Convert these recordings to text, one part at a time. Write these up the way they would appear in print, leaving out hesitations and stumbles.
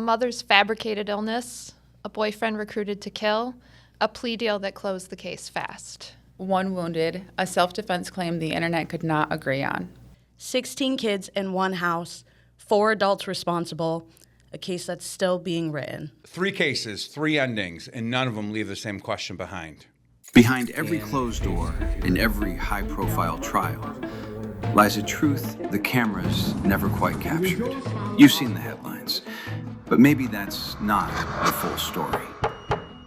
a mother's fabricated illness, a boyfriend recruited to kill, a plea deal that closed the case fast. 1 wounded, a self-defense claim the internet could not agree on. 16 kids in one house, 4 adults responsible, a case that's still being written. 3 cases, 3 endings, and none of them leave the same question behind. Behind every closed door, in every high-profile trial, lies a truth the cameras never quite captured. You've seen the headlines, but maybe that's not the full story.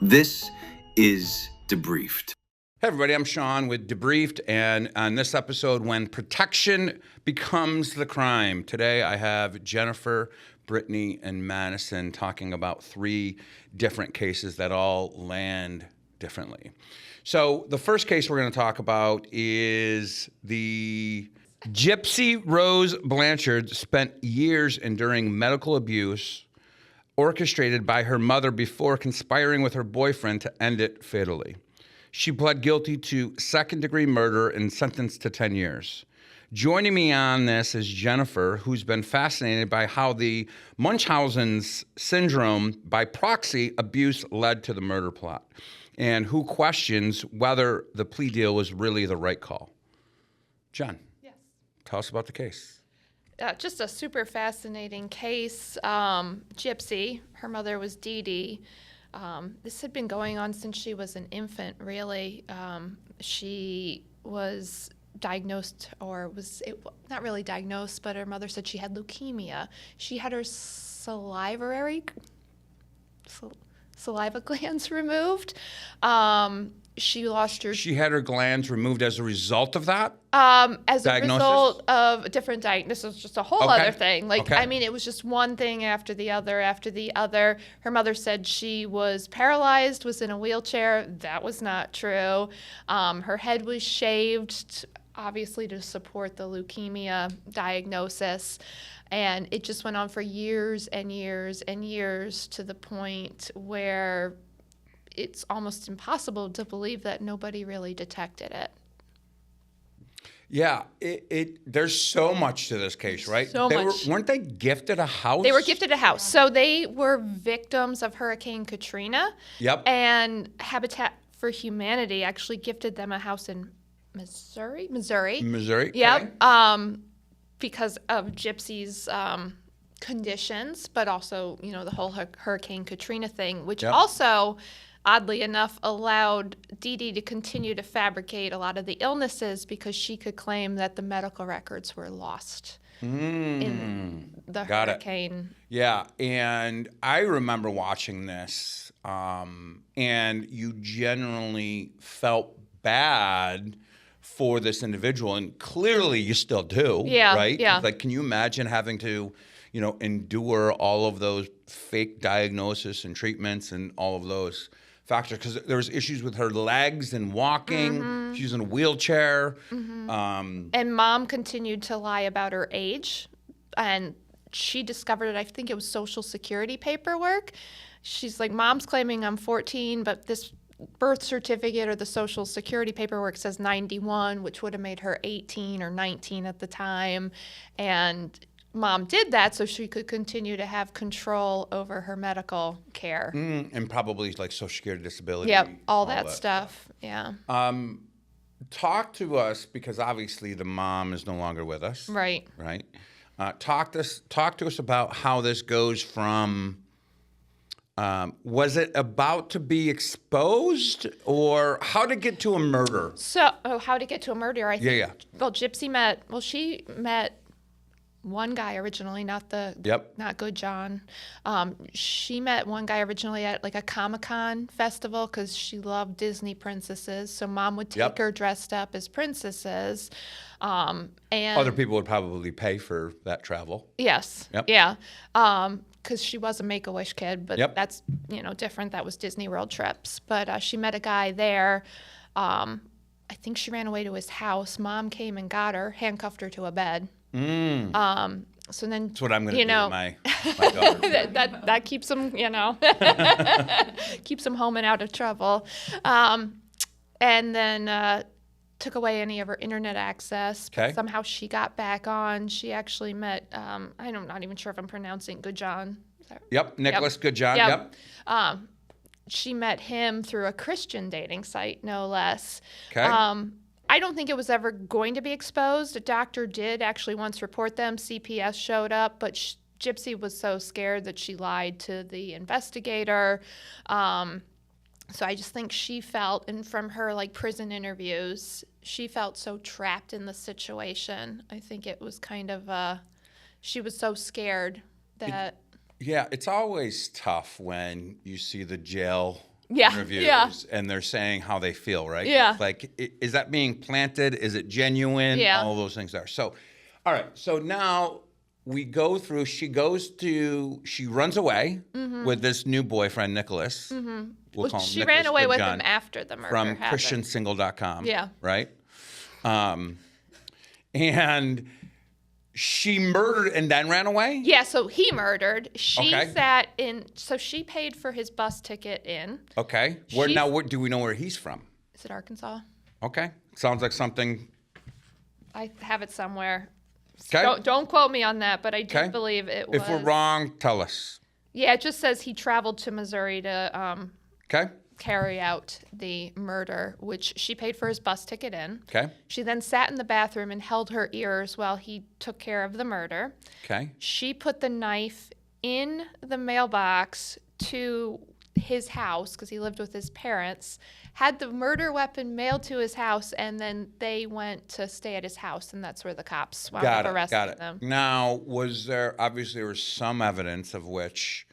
This is DeBriefed. Hey everybody, I'm Sean with DeBriefed, and on this episode, when protection becomes the crime, today I have Jennifer, Brytny, and Madison talking about 3 different cases that all land differently. So the first case we're going to talk about is the Gypsy Rose Blanchard spent years enduring medical abuse orchestrated by her mother before conspiring with her boyfriend to end it fatally. She pled guilty to second-degree murder and sentenced to 10 years. Joining me on this is Jennifer, who's been fascinated by how the Munchausen's syndrome by proxy abuse led to the murder plot, and who questions whether the plea deal was really the right call. Jen, yes. Tell us about the case. Just a super fascinating case. Gypsy, her mother was Dee Dee. This had been going on since she was an infant, really. She was diagnosed, or not really diagnosed, but her mother said she had leukemia. She had her saliva glands removed. She lost her... She had her glands removed as a result of that? As diagnosis? A result of a different diagnosis, just a whole other thing. I mean, it was just one thing after the other after the other. Her mother said she was paralyzed, was in a wheelchair. That was not true. Her head was shaved, obviously to support the leukemia diagnosis. And it just went on for years and years and years, to the point where it's almost impossible to believe that nobody really detected it. Yeah, there's so much to this case, right? So much. Weren't they gifted a house? They were gifted a house. So they were victims of Hurricane Katrina. Yep. And Habitat for Humanity actually gifted them a house in Missouri. Missouri. Yep. Okay. Because of Gypsy's conditions, but also, the whole Hurricane Katrina thing, which also, oddly enough, allowed Dee Dee to continue to fabricate a lot of the illnesses, because she could claim that the medical records were lost in the hurricane. Yeah, and I remember watching this, and you generally felt bad for this individual, and clearly you still do, right? Yeah. Like, can you imagine having to, endure all of those fake diagnoses and treatments and all of those factors? Because there was issues with her legs and walking. Mm-hmm. She was in a wheelchair. Mm-hmm. And mom continued to lie about her age, and she discovered it. I think it was Social Security paperwork. She's like, mom's claiming I'm 14, but this birth certificate or the Social Security paperwork says 91, which would have made her 18 or 19 at the time. And mom did that so she could continue to have control over her medical care. And probably like Social Security disability. Yep, all that stuff. Yeah. Talk to us, because obviously the mom is no longer with us. Right. Right. Talk to us about how this goes from... was it about to be exposed, or how to get to a murder? So, how to get to a murder? I think. Yeah. Well, she met one guy originally, not Good John. She met one guy originally at like a Comic-Con festival, because she loved Disney princesses. So mom would take her dressed up as princesses. And other people would probably pay for that travel. Yes. Yep. Yeah. Because she was a Make-A-Wish kid, but that's, different. That was Disney World trips. But she met a guy there. I think she ran away to his house. Mom came and got her, handcuffed her to a bed. So then, that's what I'm going to do to my daughter. that keeps them, keeps them home and out of trouble. And then took away any of her internet access. But somehow she got back on. She actually met, I'm not even sure if I'm pronouncing Good John Yep, Nicholas, good job. Yep. Yep. She met him through a Christian dating site, no less. Okay. I don't think it was ever going to be exposed. A doctor did actually once report them. CPS showed up, but Gypsy was so scared that she lied to the investigator. So I just think she felt, and from her like prison interviews, she felt so trapped in the situation. I think it was kind of she was so scared that. Yeah, it's always tough when you see the jail Yeah, interviews yeah. and they're saying how they feel, right? Yeah. Like, is that being planted? Is it genuine? Yeah. All of those things there. So, all right. So now we go through, she runs away with this new boyfriend, Nicholas. We'll call him She Nicholas ran away with Goodjohn, him after the murder from happened. ChristianSingle.com. Yeah. Right? And she murdered and then ran away? Yeah, so he murdered. She Okay. sat in, so she paid for his bus ticket in. Okay. Do we know where he's from? Is it Arkansas? Okay. Sounds like something. I have it somewhere. Okay. Don't quote me on that, but I do Okay. believe it was. If we're wrong, tell us. Yeah, it just says he traveled to Missouri to Okay. carry out the murder, which she paid for his bus ticket in. Okay. She then sat in the bathroom and held her ears while he took care of the murder. Okay. She put the knife in the mailbox to his house because he lived with his parents, had the murder weapon mailed to his house, and then they went to stay at his house, and that's where the cops wound up arresting them. Now, obviously there was some evidence of which,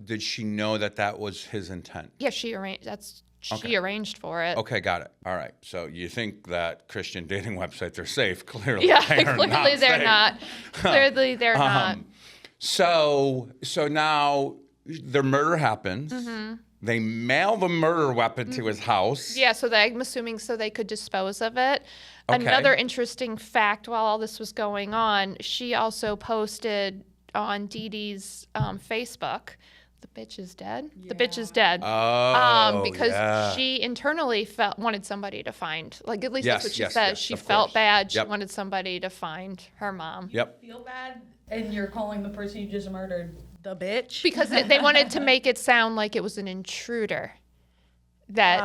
did she know that was his intent? Yeah, she arranged for it. Okay, got it. All right. So you think that Christian dating websites are safe? Clearly, Yeah, they are clearly they're safe. not. Clearly they're not. So now the murder happens. They mail the murder weapon to his house. Yeah, so I'm assuming so they could dispose of it. Okay. Another interesting fact while all this was going on, she also posted on Dee Dee's Facebook, "The bitch is dead." The bitch is dead. Because she internally wanted somebody to find, like at least that's what she says. Yes, She of felt course. bad. She Yep. wanted somebody to find her mom. Yep. Feel bad, and you're calling the person you just murdered the bitch? Because they wanted to make it sound like it was an intruder. That,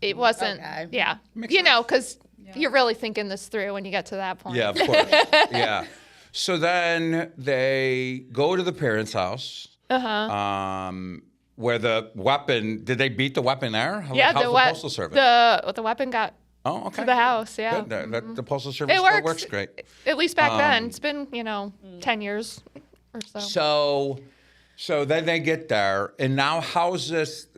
it wasn't, Okay. yeah. Because you're really thinking this through when you get to that point. Yeah, of course. Yeah. So then they go to the parents' house. Where the weapon, did they beat the weapon there? Yeah, How's the the Postal Service? the weapon got okay. to the house, yeah. Good. The Postal Service It still works great. At least back then. It's been, 10 years or so. So then they get there, and now how's this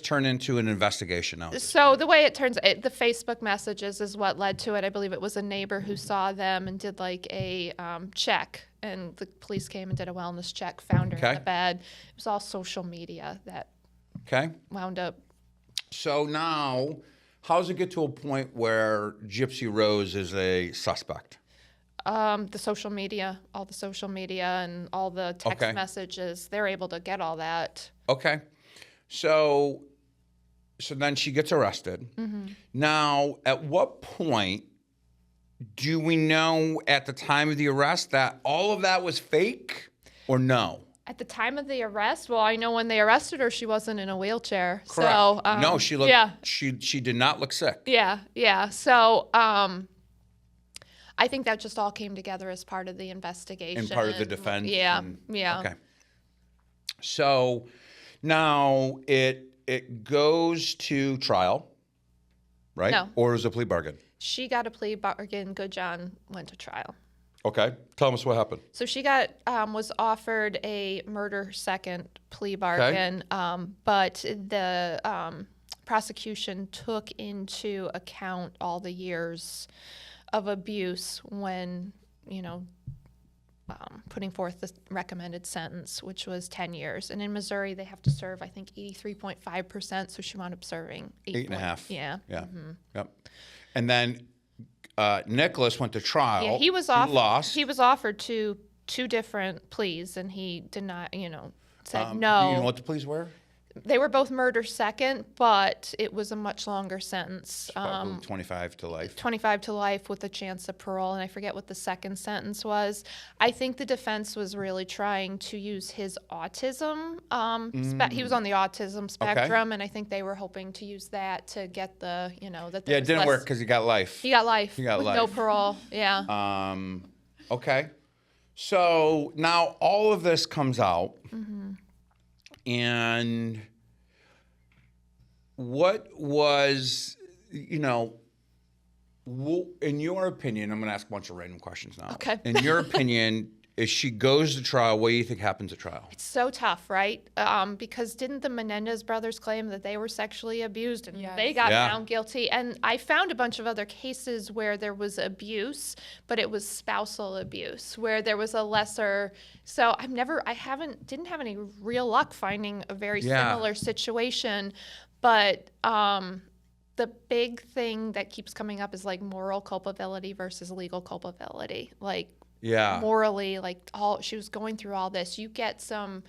turn into an investigation now? So the way it turns, the Facebook messages is what led to it. I believe it was a neighbor who saw them and did like a check, and the police came and did a wellness check, found her in the bed. It was all social media that wound up. So now, how does it get to a point where Gypsy Rose is a suspect? The social media, all the social media and all the text messages, they're able to get all that. Okay. So then she gets arrested. Now, at what point do we know at the time of the arrest that all of that was fake or no? At the time of the arrest, well, I know when they arrested her, she wasn't in a wheelchair. Correct. So, no, she looked. Yeah. She did not look sick. Yeah. So, I think that just all came together as part of the investigation. And part of the defense. Yeah. Okay. So now it goes to trial, right? No. Or is it a plea bargain? She got a plea bargain. Goodjohn went to trial. Okay. Tell us what happened. So she was offered a murder second plea bargain, but the prosecution took into account all the years of abuse when, putting forth the recommended sentence, which was 10 years. And in Missouri, they have to serve, I think, 83.5%, so she wound up serving 8.5. Yeah. Yeah. Yep. And then Nicholas went to trial. Yeah, he lost. He was offered two different pleas, and he denied, said Do no. you know what the pleas were? They were both murder second, but it was a much longer sentence. Probably 25 to life. 25 to life with a chance of parole, and I forget what the second sentence was. I think the defense was really trying to use his autism. He was on the autism spectrum, and I think they were hoping to use that to get the, that there Yeah, it was didn't less- work because he got life. He got life. He got with life. no parole. Yeah. Okay. So now all of this comes out. And what was, in your opinion, I'm going to ask a bunch of random questions now. Okay. In your opinion, if she goes to trial, what do you think happens at trial? It's so tough, right? Because didn't the Menendez brothers claim that they were sexually abused and Yes. they got Yeah. found guilty? And I found a bunch of other cases where there was abuse, but it was spousal abuse, where there was a lesser. So didn't have any real luck finding a very similar situation. But the big thing that keeps coming up is like moral culpability versus legal culpability. Like, morally, she was going through all this. You get some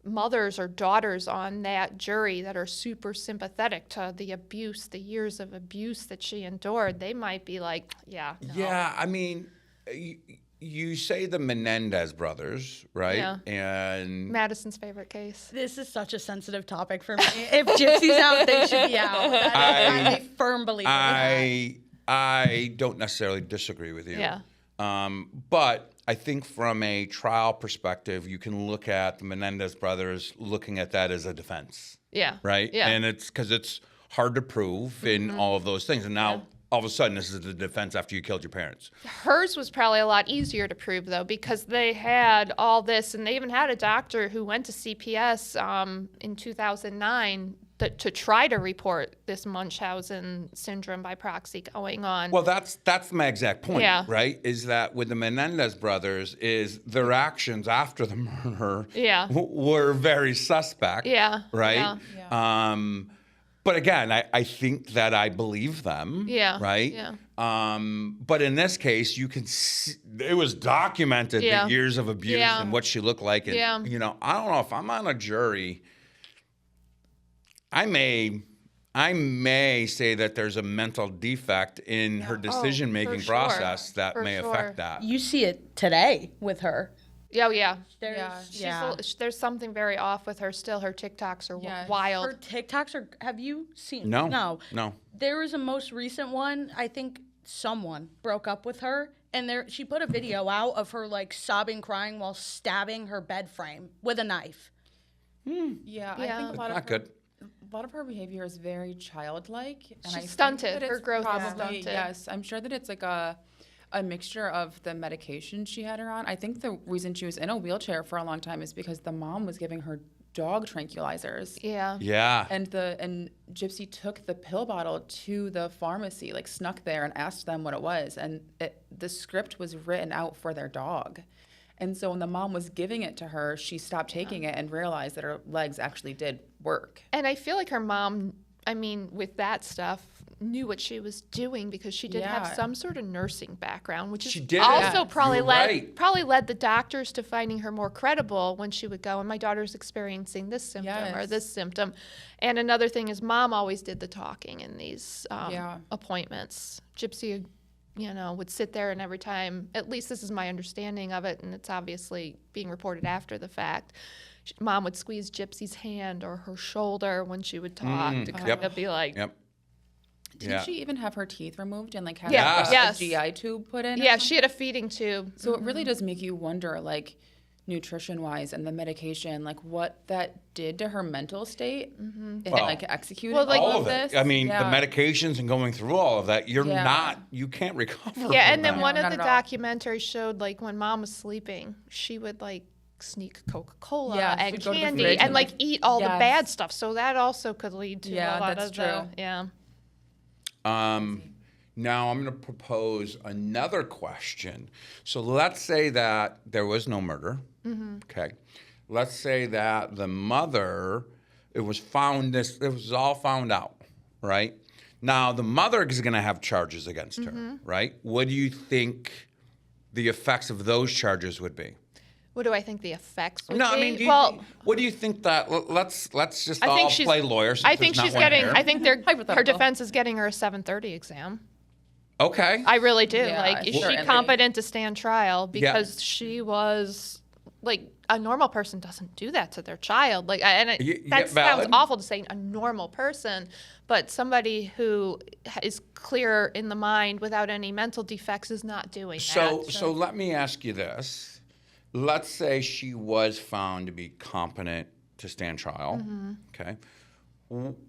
mothers or daughters on that jury that are super sympathetic to the abuse, the years of abuse that she endured. They might be like, no. Yeah, I mean, you say the Menendez brothers, right? Yeah. And Madison's favorite case. This is such a sensitive topic for me. If Gypsy's out, they should be out. I'm a firm believer in that. I don't necessarily disagree with you. Yeah. But I think from a trial perspective, you can look at the Menendez brothers looking at that as a defense. Yeah. Right? Yeah. And it's because it's hard to prove in all of those things. And now all of a sudden, this is the defense after you killed your parents. Hers was probably a lot easier to prove, though, because they had all this, and they even had a doctor who went to CPS in 2009 to try to report this Munchausen syndrome by proxy going on. Well, that's my exact point, Yeah. right? Is that with the Menendez brothers, is their actions after the murder were very suspect. Yeah. Right? Yeah. But again, I think that I believe them. Yeah. Right? Yeah. But in this case, you can see it was documented Yeah. the years of abuse Yeah. and what she looked like. And, Yeah. I don't know if I'm on a jury. I may say that there's a mental defect in her decision-making for sure. process that For may sure. affect that. You see it today with her. Oh, yeah. There's, There's something very off with her still. Her TikToks are Yes. wild. Her TikToks are. Have you seen? No. No. There was a most recent one. I think someone broke up with her, and she put a video out of her like sobbing, crying while stabbing her bed frame with a knife. Yeah, I think Not good. a lot of her behavior is very childlike. And She's I think stunted. that Her it's growth is probably, stunted. Yes, I'm sure that it's like a mixture of the medication she had her on. I think the reason she was in a wheelchair for a long time is because the mom was giving her dog tranquilizers. Yeah. And and Gypsy took the pill bottle to the pharmacy, like snuck there and asked them what it was. And the script was written out for their dog. And so when the mom was giving it to her, she stopped taking it and realized that her legs actually did work. And I feel like her mom, with that stuff, knew what she was doing because she did have Yeah. some sort of nursing background, which She is did. also Yeah. probably You're led right. the doctors to finding her more credible when she would go, and my daughter's experiencing this symptom or Yes. this symptom. And another thing is mom always did the talking in these Yeah. appointments. Gypsy, would sit there, and every time, at least this is my understanding of it, and it's obviously being reported after the fact, mom would squeeze Gypsy's hand or her shoulder when she would talk to kind of be like, Yep. Didn't she even have her teeth removed and like have Yeah. like, Yes. a GI tube put in? or yeah, something? she had a feeding tube. So it really does make you wonder, like, nutrition-wise and the medication, like what that did to her mental state and like executing Well, like- all All of of it. this. I mean, Yeah. the medications and going through all of that, you can't recover. Yeah, from and then that. one of not the at all. documentaries showed like when mom was sleeping, she would like sneak Coca-Cola Yeah, and she'd go to the candy fridge and and, like like- eat all the Yes. bad stuff. So that also could lead to a Yeah, lot that's of true. Now I'm going to propose another question. So let's say that there was no murder. Okay. Let's say that the mother, it was all found out, right? Now the mother is going to have charges against her, right? What do you think the effects of those charges would be? What do I think the effects would No, be? I mean, what do you think that? Let's just I think all she's- play lawyers. I think she's getting. I think her Hypothetical. defense is getting her a 730 exam. Okay. I really do. Yeah, Like, is she certainly. competent to stand trial? Because she was like a normal person doesn't do that to their child. Like, that sounds valid. awful to say a normal person, but somebody who is clear in the mind without any mental defects is not doing that. So let me ask you this. Let's say she was found to be competent to stand trial, okay?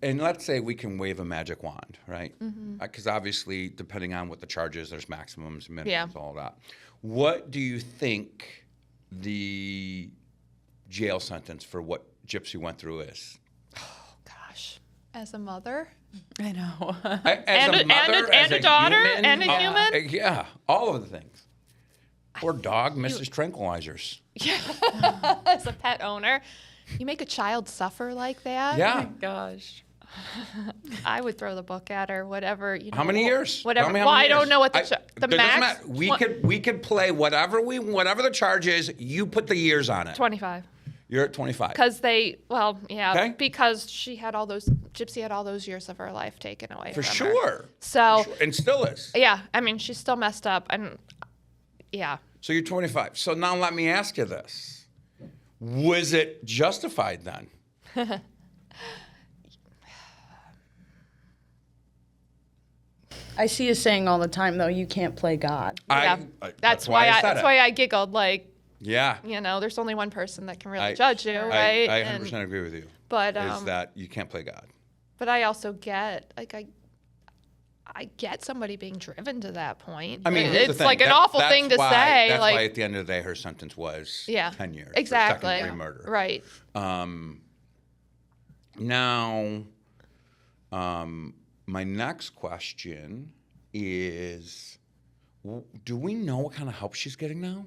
And let's say we can wave a magic wand, right? Because obviously, depending on what the charge is, there's maximums, minimums, all that. What do you think the jail sentence for what Gypsy went through is? Gosh, as a mother. I know. As a mother, as a daughter, human, and a human? Yeah, all of the things. Poor dog misses tranquilizers. As a pet owner, you make a child suffer like that. Yeah. Gosh. I would throw the book at her. Whatever. You know, How many years? Whatever. Tell me how Well, many I don't years. know what the It doesn't max. matter. We could play whatever the charge is. You put the years on it. 25. You're at 25. Because Okay. because Gypsy had all those years of her life taken away For from her. sure. So, For sure. And still is. yeah, I mean, she's still messed up. And, yeah. So you're 25. So now let me ask you this. Was it justified then? I see a saying all the time, though, you can't play God. That's why I said that's it. why I giggled. Like, Yeah. you know, there's only one person that can really judge you, right? I 100% agree with you. But, is that you can't play God. But I also get, like, I get somebody being driven to that point. I mean, here's the it's thing. like an awful That's thing to why- say. That's like, why at the end of the day, her sentence was 10 years. Exactly. For second-degree murder. Right. Now, my next question is, do we know what kind of help she's getting now?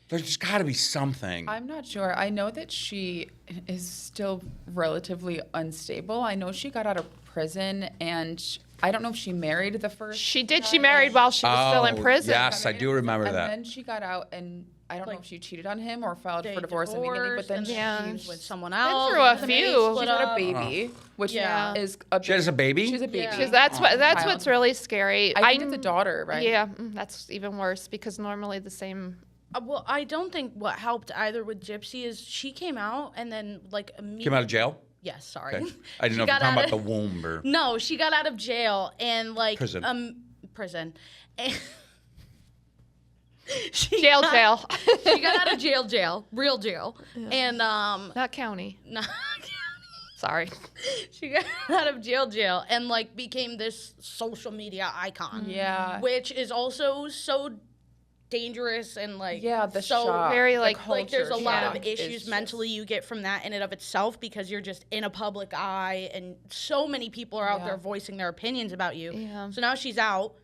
There's got to be something. I'm not sure. I know that she is still relatively unstable. I know she got out of prison, and I don't know if she married the first. She did. She married while she was still in prison. Yes, I do remember and that. then she got out, and I don't know if she cheated on him or filed They for divorce immediately. But then divorced, she with someone Been else. through a and then they few. split had a up. baby, which Yeah. is She has a baby? She's a baby. Yeah. Because that's Child. what's really scary. I think it's a daughter, right? Yeah, that's even worse because normally the same. Well, I don't think what helped either with Gypsy is she came out and then like immediately. Came out of jail? Yes, sorry. Okay. I didn't know if you're talking about the womb or... No, she got out of jail and like Prison. prison. And Jail. She got out of jail, real jail, and Not county. no, Sorry. she got out of jail, and like became this social media icon. Yeah. which is also so dangerous and like Yeah, the so shock. very, the like like there's a culture lot shock of is issues just- mentally you get from that in and of itself because you're just in a public eye and so many people are out Yeah. there voicing their opinions about you. Yeah. So now she's out,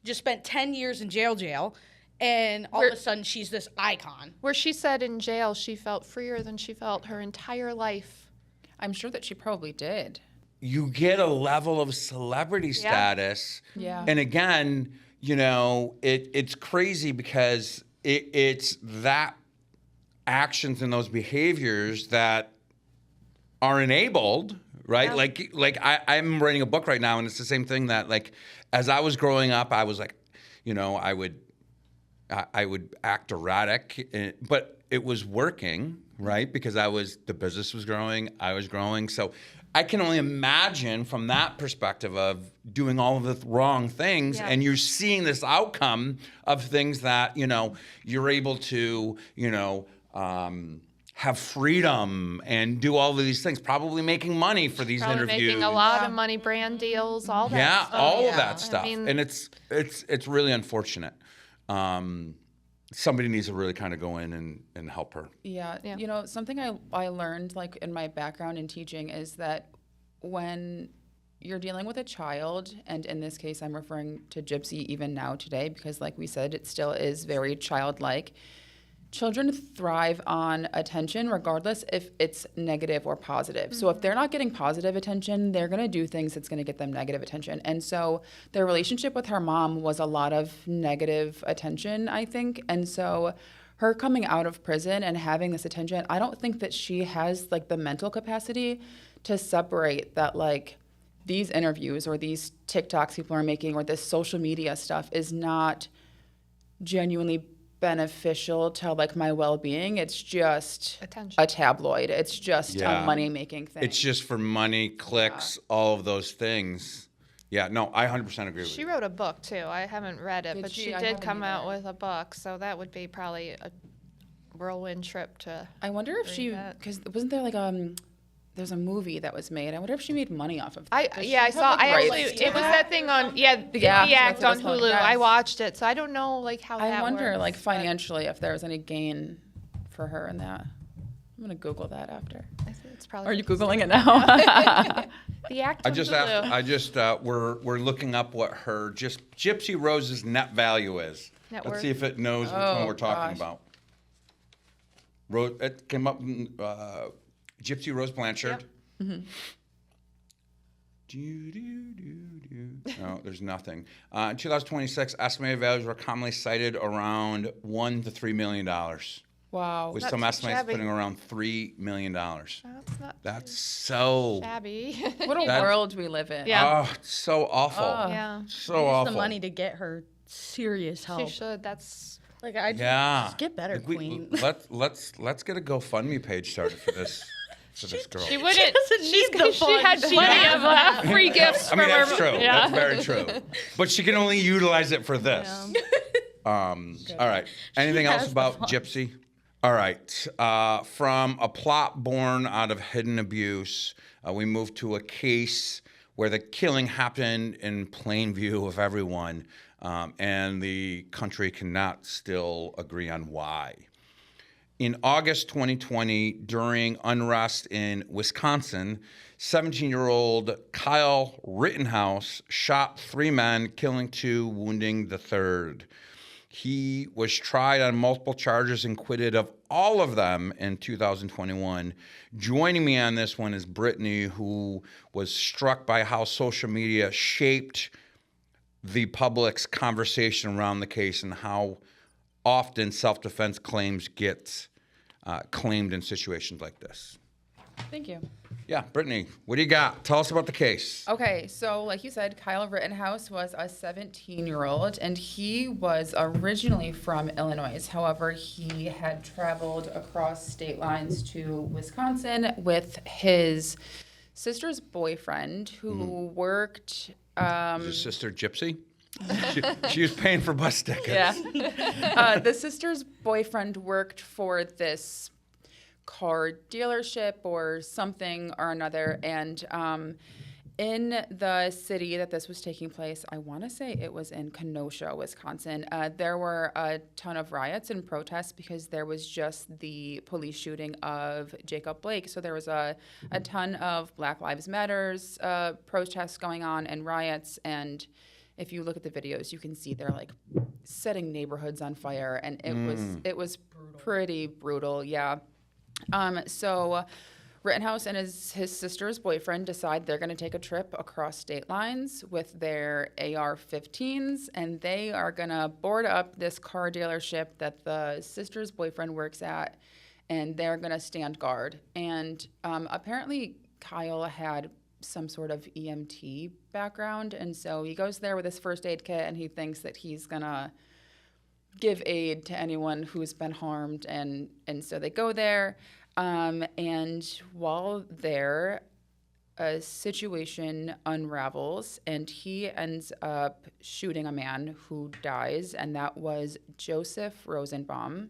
just spent 10 years in jail, and all of a sudden she's this icon. Where she said in jail she felt freer than she felt her entire life. I'm sure that she probably did. You get a level of celebrity status. Yeah. And again, you know, it's crazy because it's that actions and those behaviors that are enabled, right? Like I'm writing a book right now, and it's the same thing that, like, as I was growing up, I was like, you know, I would act erratic, but it was working, right? Because the business was growing, I was growing. So I can only imagine from that perspective of doing all of the wrong things, and you're seeing this outcome of things that, you know, you're able to, you know, have freedom and do all of these things, probably making money for these Probably interviews. making a lot of money, brand deals, all that Yeah, stuff. all of that stuff. mean- And it's really unfortunate. Somebody needs to really kind of go in and help her. Yeah. Yeah. You know, something I learned, like, in my background in teaching is that when you're dealing with a child, and in this case, I'm referring to Gypsy even now today, because like we said, it still is very childlike. Children thrive on attention regardless if it's negative or positive. So if they're not getting positive attention, they're going to do things that's going to get them negative attention. And so their relationship with her mom was a lot of negative attention, I think. And so her coming out of prison and having this attention, I don't think that she has like the mental capacity to separate that like these interviews or these TikToks people are making or this social media stuff is not genuinely beneficial to like my well-being. It's just Attention. a tabloid. It's just Yeah. a money-making thing. It's just for money, clicks, all of those things. Yeah, no, I 100% agree with She you. wrote a book too. I haven't read it, Did but she? she I did haven't come out either. with a book, so that would be probably a whirlwind trip to. I wonder if read she, that. because wasn't there like there's a movie that was made. I wonder if she made money off of that. I Does she yeah, I have, saw. like, I rights actually to it was that thing on The Act, the Act that's on what it's Hulu. called. I Yes. watched it, so I don't know like how that I wonder, works. like financially, if there was any gain for her in that. I'm gonna Google that after. I think it's probably Are you Googling it now? the Act I on just Hulu. asked. We're looking up what her Gypsy Rose's net value is. Net Let's worth. see if it knows which one Oh, we're talking gosh. about. It came up. Gypsy Rose Blanchard. Mm-hmm. No, there's nothing. In 2026, estimated values were commonly cited around $1 to $3 million, Wow. with Not some too estimates shabby. putting around $3 million. That's not That's so. shabby. What a That's- world we live in. Yeah. Oh, it's so awful. yeah, So Use awful. the money to get her serious she help. should. That's Like I Yeah. just get better, Like, queen. Let's get a GoFundMe page started for this girl. she wouldn't. doesn't she's need the she had funds. plenty of free gifts I mean, from that's her. true. Yeah. That's very true. But she can only utilize it for this. All right. Anything else has the about funds. Gypsy? All right. From a plot born out of hidden abuse, we move to a case where the killing happened in plain view of everyone, and the country cannot still agree on why. In August 2020, during unrest in Wisconsin, 17-year-old Kyle Rittenhouse shot 3 men, killing 2, wounding the 3rd. He was tried on multiple charges and acquitted of all of them in 2021. Joining me on this one is Brytny, who was struck by how social media shaped the public's conversation around the case and how often self-defense claims get claimed in situations like this. Thank you. Yeah, Brytny, what do you got? Tell us about the case. Okay, so like you said, Kyle Rittenhouse was a 17-year-old, and he was originally from Illinois. However, he had traveled across state lines to Wisconsin with his sister's boyfriend, who worked. Is your sister Gypsy? She was paying for bus tickets. Yeah. The sister's boyfriend worked for this car dealership or something or another. And in the city that this was taking place, I want to say it was in Kenosha, Wisconsin, there were a ton of riots and protests because there was just the police shooting of Jacob Blake. So there was a ton of Black Lives Matters protests going on and riots. And if you look at the videos, you can see they're like setting neighborhoods on fire, and it was pretty brutal. Yeah. So Rittenhouse and his sister's boyfriend decide they're going to take a trip across state lines with their AR-15s, and they are going to board up this car dealership that the sister's boyfriend works at, and they're going to stand guard. And apparently Kyle had some sort of EMT background, and so he goes there with his first aid kit, and he thinks that he's going to give aid to anyone who's been harmed, and so they go there. And while there, a situation unravels, and he ends up shooting a man who dies, and that was Joseph Rosenbaum.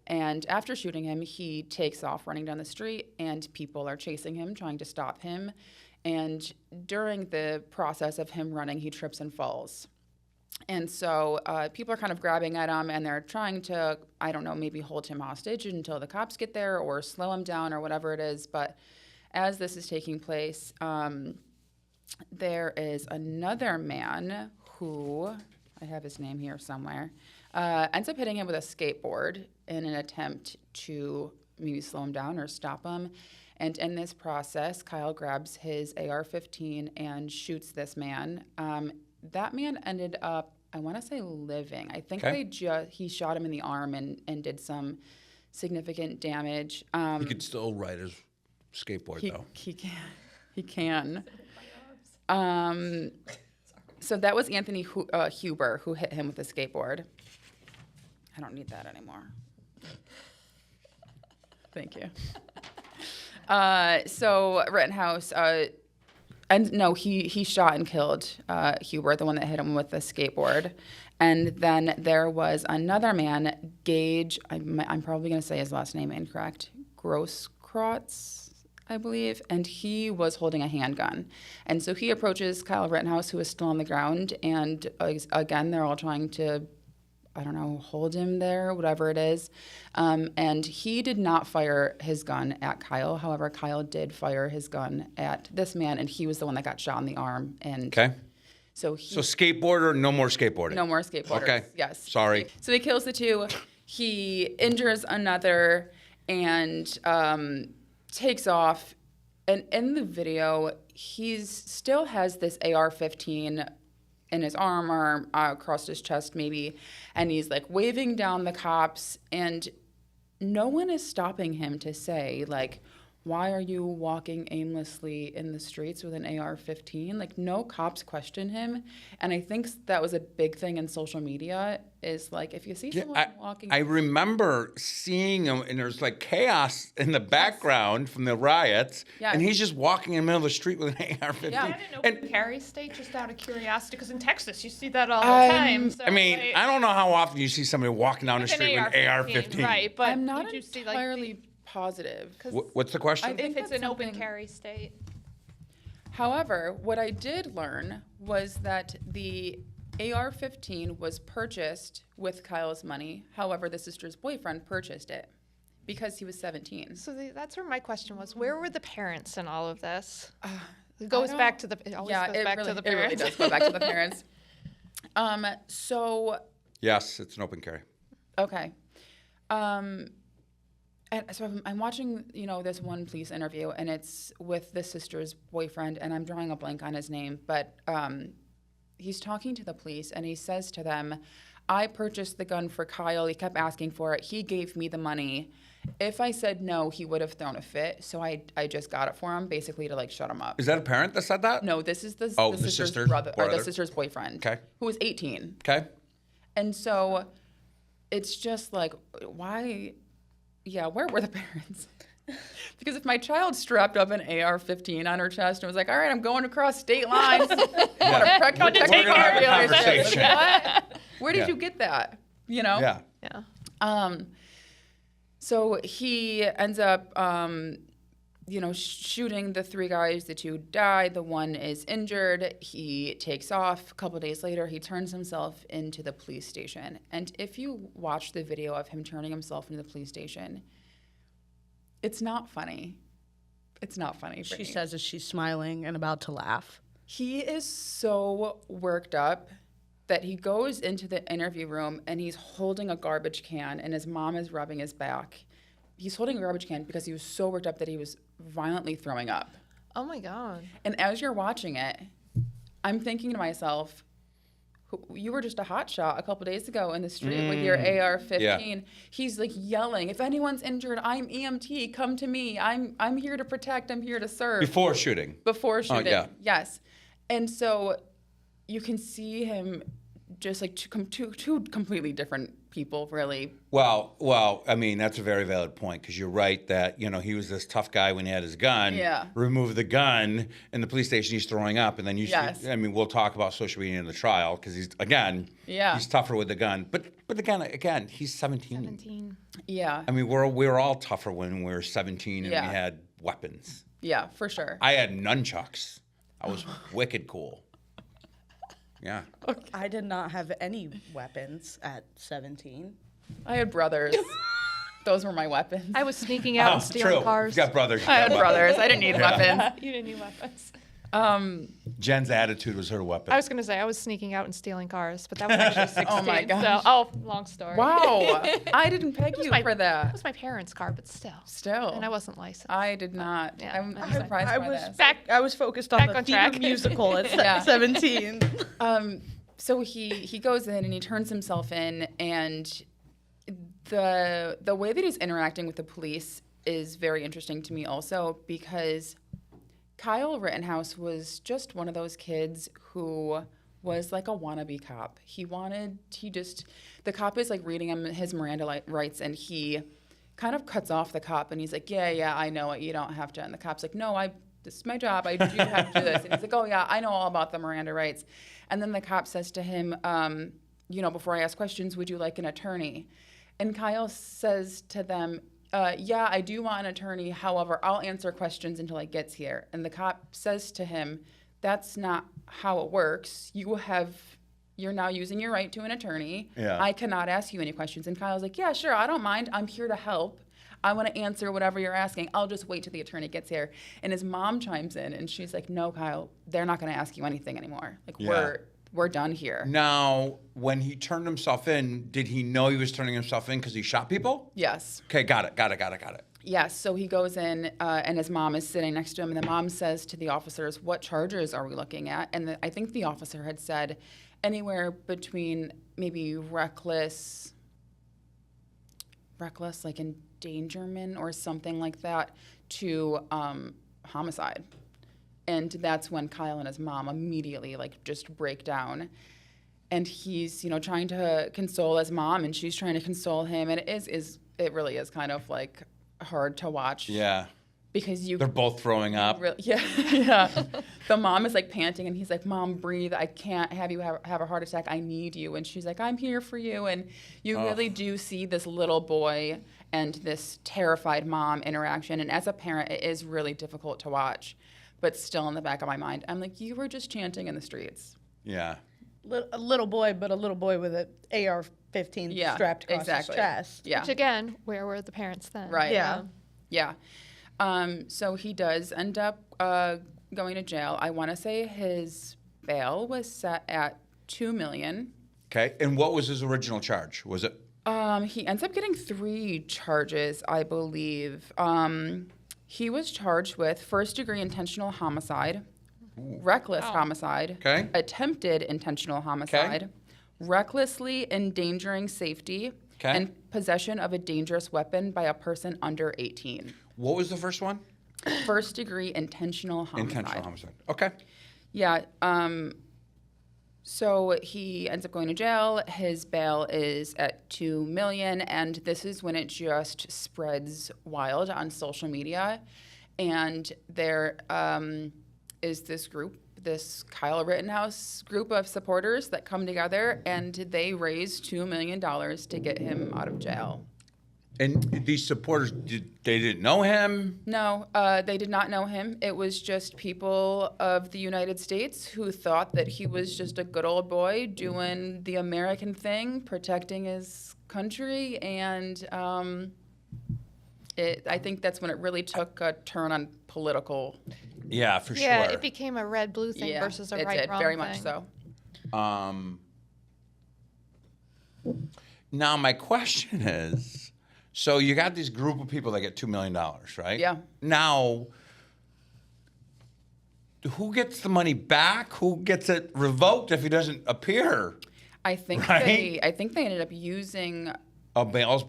And after shooting him, he takes off running down the street, and people are chasing him, trying to stop him. And during the process of him running, he trips and falls. And so people are kind of grabbing at him, and they're trying to, I don't know, maybe hold him hostage until the cops get there or slow him down or whatever it is. But as this is taking place, there is another man who, I have his name here somewhere, ends up hitting him with a skateboard in an attempt to maybe slow him down or stop him. And in this process, Kyle grabs his AR-15 and shoots this man. That man ended up I want to say living. I think Okay. he shot him in the arm and did some significant damage. He could still ride his skateboard, though. He can. He can. So that was Anthony Huber who hit him with a skateboard. I don't need that anymore. Thank you. So Rittenhouse, and no, he shot and killed Huber, the one that hit him with the skateboard. And then there was another man, Gage. I'm probably going to say his last name incorrect. Grosskreutz, I believe, and he was holding a handgun. And so he approaches Kyle Rittenhouse, who is still on the ground, and again, they're all trying to, I don't know, hold him there, whatever it is. And he did not fire his gun at Kyle. However, Kyle did fire his gun at this man, and he was the one that got shot in the arm. And Okay. so skateboarder, no more skateboarding. no more skateboarders. Okay. Yes. Sorry. So he kills the two. He injures another and takes off. And in the video, he still has this AR-15 in his arm or across his chest maybe, and he's like waving down the cops, and no one is stopping him to say, like, why are you walking aimlessly in the streets with an AR-15? Like, no cops question him. And I think that was a big thing in social media is, like, if you see someone walking... I remember seeing him, and there's, like, chaos in the background from the riots, Yeah. and he's just walking in the middle of the street with an AR-15. Yeah. Is that an open carry state, just out of curiosity? Because in Texas, you see that all the time. So, I mean, like, I don't know how often you see somebody walking down the with an street with an AR-15. Right, but I'm not did you see, like, entirely positive. What's the question? I think if it's that's an open something- carry state. However, what I did learn was that the AR-15 was purchased with Kyle's money. However, the sister's boyfriend purchased it because he was 17. So that's where my question was. Where were the parents in all of this? It goes don't- back to the. It always goes back to the it really parents. does go back to the parents. So Yes, it's an open carry. okay. And so I'm watching, this one police interview, and it's with the sister's boyfriend, and I'm drawing a blank on his name, but he's talking to the police, and he says to them, I purchased the gun for Kyle. He kept asking for it. He gave me the money. If I said no, he would have thrown a fit, so I just got it for him, basically to, like, shut him up. Is that a parent that said that? No, this is the the sister's brother, or the brother. sister's boyfriend, Okay. who was 18. Okay. And so it's just like, why? Yeah, where were the parents? Because if my child strapped up an AR-15 on her chest and was like, all right, I'm going across state lines, I want to protect We're gonna have a our conversation. What? Where did Yeah. you get that? Yeah. Yeah. So he ends up, shooting the three guys. The two die. The one is injured. He takes off. A couple days later, he turns himself into the police station. And if you watch the video of him turning himself into the police station, it's not funny. It's not funny. She Brytny. says as she's smiling and about to laugh. He is so worked up that he goes into the interview room and he's holding a garbage can and his mom is rubbing his back. He's holding a garbage can because he was so worked up that he was violently throwing up. Oh my God. And as you're watching it, I'm thinking to myself, you were just a hotshot a couple days ago in the street with your AR-15. Yeah. He's like yelling, if anyone's injured, I'm EMT, come to me. I'm here to protect, I'm here to serve. Before shooting. Before shooting, yeah. yes. And so you can see him just like two completely different people, really. Well, I mean, that's a very valid point because you're right that, he was this tough guy when he had his gun. Yeah. Remove the gun in the police station, he's throwing up. And then Yes. we'll talk about social media in the trial because he's tougher with the gun. But again, he's 17. 17. Yeah, I mean, we were all tougher when we were 17 and Yeah. we had weapons. yeah, for sure. I had nunchucks. I was wicked cool. Yeah. I did not have any weapons at 17. I had brothers. Those were my weapons. I was sneaking out and stealing true. cars. You got brothers. I had brothers. I didn't need weapons. You didn't need weapons. Jen's attitude was her weapon. I was going to say I was sneaking out and stealing cars, but that was actually 16. Oh my gosh. So, long story. Wow. I didn't peg you for That that. was my parents' car, but still. Still. And I wasn't licensed. I did not. Yeah. I'm I- surprised I by was this. I was focused on Back the on theater track. musical at Yeah. 17. So he goes in and he turns himself in, and the way that he's interacting with the police is very interesting to me also, because Kyle Rittenhouse was just one of those kids who was like a wannabe cop. The cop is like reading him his Miranda rights, and he kind of cuts off the cop, and he's like, yeah, I know it. You don't have to. And the cop's like, no, this is my job. I do have to do this. And he's like, oh yeah, I know all about the Miranda rights. And then the cop says to him, before I ask questions, would you like an attorney? And Kyle says to them, yeah, I do want an attorney. However, I'll answer questions until it gets here. And the cop says to him, that's not how it works. You're now using your right to an attorney. Yeah. I cannot ask you any questions. And Kyle's like, yeah, sure, I don't mind. I'm here to help. I want to answer whatever you're asking. I'll just wait till the attorney gets here. And his mom chimes in, and she's like, no, Kyle, they're not going to ask you anything anymore. Like, we're done here. Now, when he turned himself in, did he know he was turning himself in because he shot people? Yes. Okay, got it. Yes, so he goes in, and his mom is sitting next to him, and the mom says to the officers, what charges are we looking at? And I think the officer had said anywhere between maybe reckless like endangerment or something like that to homicide. And that's when Kyle and his mom immediately like just break down. And he's, trying to console his mom, and she's trying to console him, and it really is kind of like hard to watch. Yeah. Because they're both throwing up. Yeah. The mom is like panting, and he's like, Mom, breathe. I can't have you have a heart attack. I need you. And she's like, I'm here for you. And you really do see this little boy and this terrified mom interaction. And as a parent, it is really difficult to watch. But still in the back of my mind, I'm like, you were just chanting in the streets. Yeah. A little boy, but a little boy with an AR-15 strapped across his chest. Yeah. Which again, where were the parents then? Right. Yeah. So he does end up going to jail. I want to say his bail was set at $2 million. Okay. And what was his original charge? Was it? He ends up getting 3 charges, I believe. He was charged with first-degree intentional homicide, reckless homicide, attempted intentional homicide, recklessly endangering safety, and possession of a dangerous weapon by a person under 18. What was the first one? First-degree intentional homicide. Intentional homicide. Okay. Yeah. So he ends up going to jail. His bail is at $2 million, and this is when it just spreads wild on social media. And there is this group, this Kyle Rittenhouse group of supporters that come together, and they raise $2 million to get him out of jail. And these supporters, they didn't know him? No, they did not know him. It was just people of the United States who thought that he was just a good old boy doing the American thing, protecting his country, and I think that's when it really took a turn on political. Yeah, for sure. Yeah, it became a red-blue thing versus a right-wrong thing. It did, very much so. Now, my question is, so you got this group of people that get $2 million, right? Yeah. Now, who gets the money back? Who gets it revoked if he doesn't appear? I think they ended up using a bail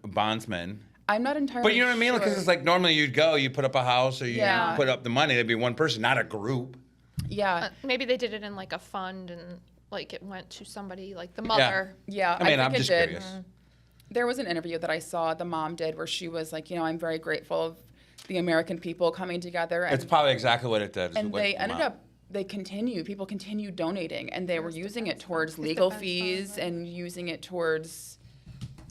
bondsman. I'm not entirely. But you know what I mean? sure. Because it's like normally you'd go, you put up a house, or you put up the money. There'd be one person, not a group. Yeah. Maybe they did it in like a fund, and like it went to somebody like the mother. Yeah. I mean, think I'm just did. curious. There was an interview that I saw the mom did where she was like, I'm very grateful of the American people coming together. And, It's probably exactly what it did. And they ended up, people continued donating, and they were using it towards legal fees and using it towards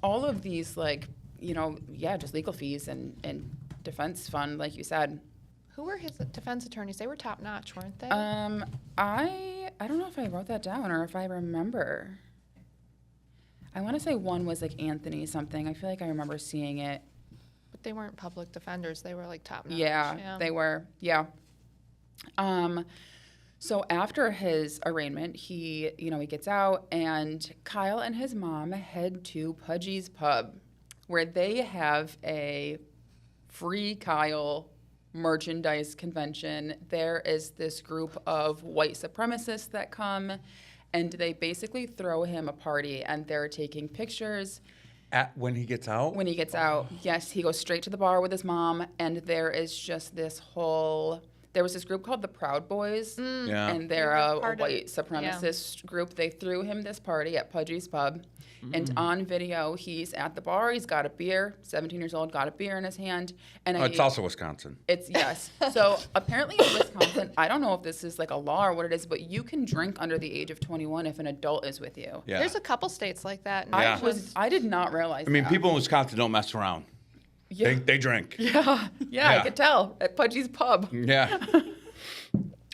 all of these, like, just legal fees and defense fund, like you said. Who were his defense attorneys? They were top notch, weren't they? I don't know if I wrote that down or if I remember. I want to say one was like Anthony something. I feel like I remember seeing it. But they weren't public defenders. They were like top notch. Yeah, they were. Yeah. So after his arraignment, he gets out, and Kyle and his mom head to Pudgy's Pub, where they have a free Kyle merchandise convention. There is this group of white supremacists that come, and they basically throw him a party, and they're taking pictures. When he gets out? When he gets out, yes, he goes straight to the bar with his mom, and there is just this whole... There was this group called the Proud Boys, Yeah. and they're a Part of- white supremacist group. They threw him this party at Pudgy's Pub, and on video, he's at the bar. He's got a beer, 17 years old, got a beer in his hand. And It's also Wisconsin. It's, yes. So apparently in Wisconsin, I don't know if this is like a law or what it is, but you can drink under the age of 21 if an adult is with you. Yeah. There's a couple states like that. Yeah. I did not realize I mean, that. people in Wisconsin don't mess around. Yeah. They drink. Yeah, Yeah. I could tell at Pudgy's Pub. Yeah.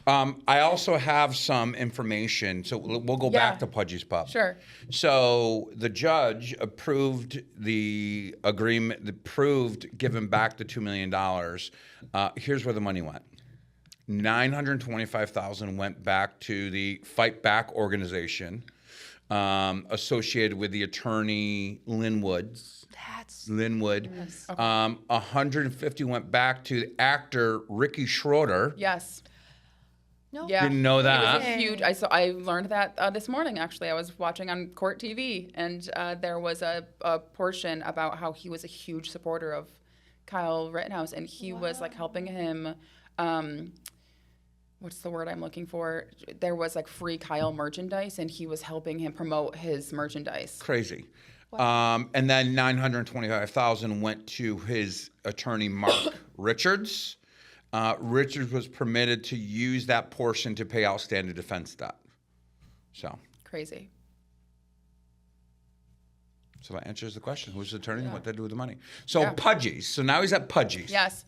I also have some information, so we'll go back to Pudgy's Pub. Sure. So the judge approved the agreement, approved giving back the $2 million. Here's where the money went. $925,000 went back to the Fight Back organization associated with the attorney Linwood. That's 150 went back to the actor Ricky Schroeder. Yes. no. Yeah. Didn't know He was that. a huge. I learned that this morning. Actually, I was watching on Court TV, and there was a portion about how he was a huge supporter of Kyle Rittenhouse, and he was like helping him. What's the word I'm looking for? There was like free Kyle merchandise, and he was helping him promote his merchandise. Crazy. And then $925,000 went to his attorney, Mark Richards. Richards was permitted to use that portion to pay outstanding defense debt. So Crazy. that answers the question. Who's the attorney and what did they do with the money? So Yeah. Pudgy's. So now he's at Pudgy's. Yes.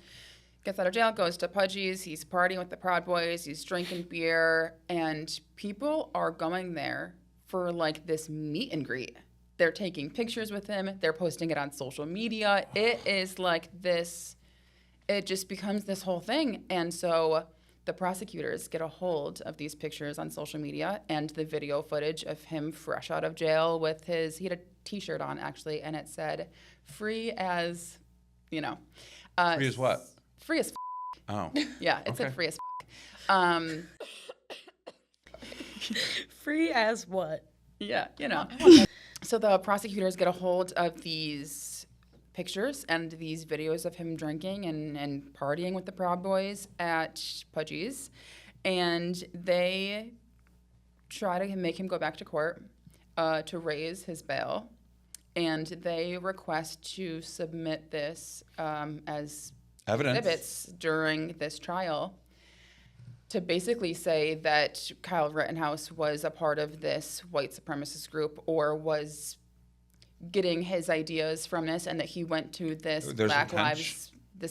Gets out of jail, goes to Pudgy's. He's partying with the Proud Boys. He's drinking beer, and people are going there for like this meet and greet. They're taking pictures with him. They're posting it on social media. It is like this. It just becomes this whole thing. And so the prosecutors get a hold of these pictures on social media and the video footage of him fresh out of jail with he had a T-shirt on actually, and it said, "Free as, you know." Free as what? Free as Oh. yeah, it said Okay. free as Free as what? yeah, you know. So the prosecutors get a hold of these pictures and these videos of him drinking and partying with the Proud Boys at Pudgy's, and they try to make him go back to court to raise his bail, and they request to submit this as Evidence. exhibits during this trial to basically say that Kyle Rittenhouse was a part of this white supremacist group or was getting his ideas from this, and that he went to this There's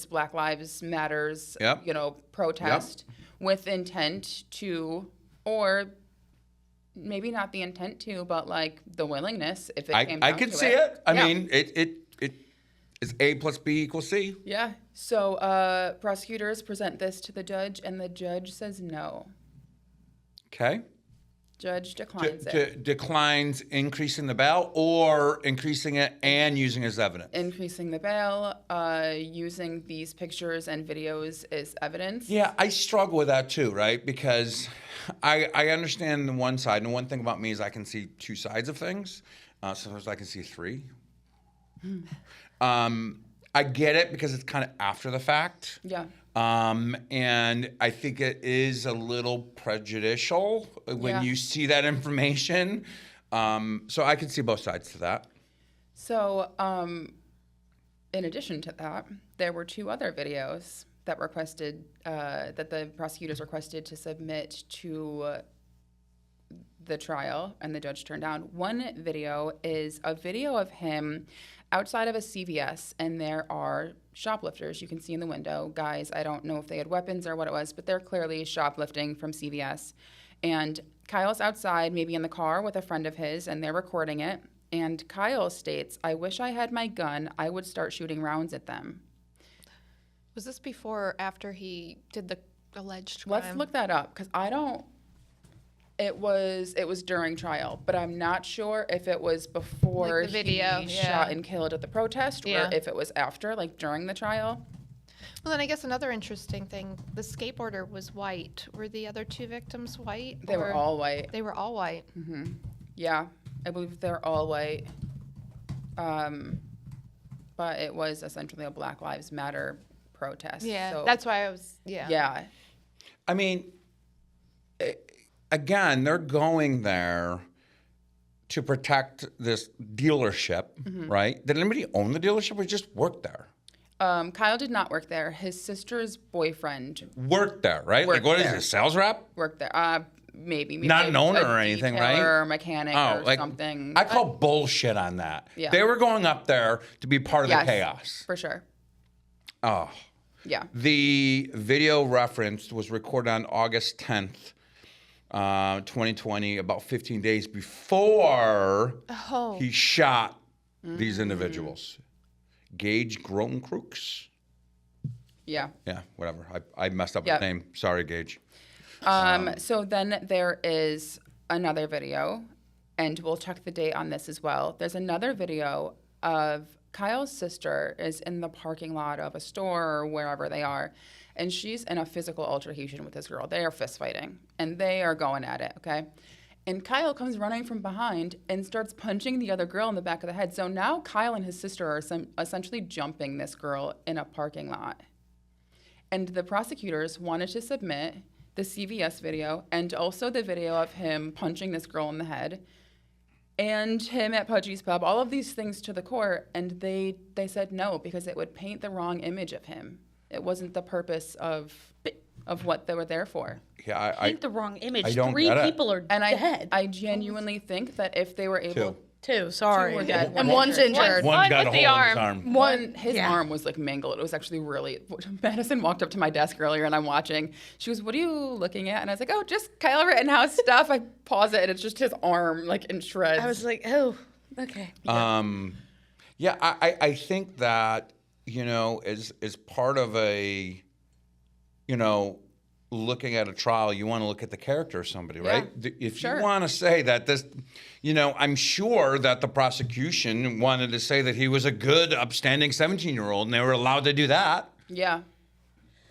Black Lives Matters, Yep. protest with intent to, or maybe not the intent to, but like the willingness if it came down I could to see it. it. I Yeah. mean, it is A plus B equals C. Yeah. So prosecutors present this to the judge, and the judge says no. Okay. Judge declines it. Declines increasing the bail or increasing it and using as evidence. Increasing the bail, using these pictures and videos as evidence. Yeah, I struggle with that too, right? Because I understand the one side, and the one thing about me is I can see two sides of things. Sometimes I can see three. I get it because it's kind of after the fact. Yeah. And I think it is a little prejudicial when Yeah. you see that information. So I can see both sides to that. So, in addition to that, there were two other videos that that the prosecutors requested to submit to the trial, and the judge turned down. One video is a video of him outside of a CVS, and there are shoplifters you can see in the window. Guys, I don't know if they had weapons or what it was, but they're clearly shoplifting from CVS. And Kyle's outside, maybe in the car with a friend of his, and they're recording it. And Kyle states, "I wish I had my gun. I would start shooting rounds at them." Was this before or after he did the alleged crime? Let's look that up, because I don't. It was during trial, but I'm not sure if it was before Like the video, he yeah. shot and killed at the protest, Yeah. or if it was after, like during the trial. Well, then I guess another interesting thing, the skateboarder was white. Were the other two victims white? They were all white. They were all white. Yeah, I believe they're all white. But it was essentially a Black Lives Matter protest. Yeah, so, that's why I was, yeah. Yeah. I mean, again, they're going there to protect this dealership, right? Did anybody own the dealership or just work there? Kyle did not work there. His sister's boyfriend Worked there, right? Worked like, what is there. it, sales rep? worked there. Maybe Not an owner a or anything, right? detailer or mechanic or something. I call bullshit on that. Yeah. They were going up there to be part of the Yes, chaos. for sure. Oh. Yeah. The video referenced was recorded on August 10th, 2020, about 15 days before he shot these individuals. Gage Groencrooks? Yeah. Yeah, whatever. I messed up Yep. his name. Sorry, Gage. So then there is another video, and we'll check the date on this as well. There's another video of Kyle's sister is in the parking lot of a store or wherever they are, and she's in a physical altercation with this girl. They are fist fighting, and they are going at it, okay? And Kyle comes running from behind and starts punching the other girl in the back of the head. So now Kyle and his sister are essentially jumping this girl in a parking lot. And the prosecutors wanted to submit the CVS video and also the video of him punching this girl in the head and him at Pudgy's Pub, all of these things to the court, and they said no because it would paint the wrong image of him. It wasn't the purpose of what they were there for. Yeah, I Paint the wrong image. I don't 3 get it. people are And dead. I genuinely think that if they were able... Two, sorry. Two were dead, And one one's injured. injured. One's got a with hole the in his arm. One, his yeah. arm was like mangled. It was actually really. Madison walked up to my desk earlier and I'm watching. She goes, "What are you looking at?" And I was like, "Oh, just Kyle Rittenhouse stuff." I pause it and it's just his arm like in shreds. I was like, oh, okay. Yeah, I think that, as part of a, looking at a trial, you want to look at the character of somebody, right? If sure. you want to say that this, I'm sure that the prosecution wanted to say that he was a good, upstanding 17-year-old, and they were allowed to do that, yeah.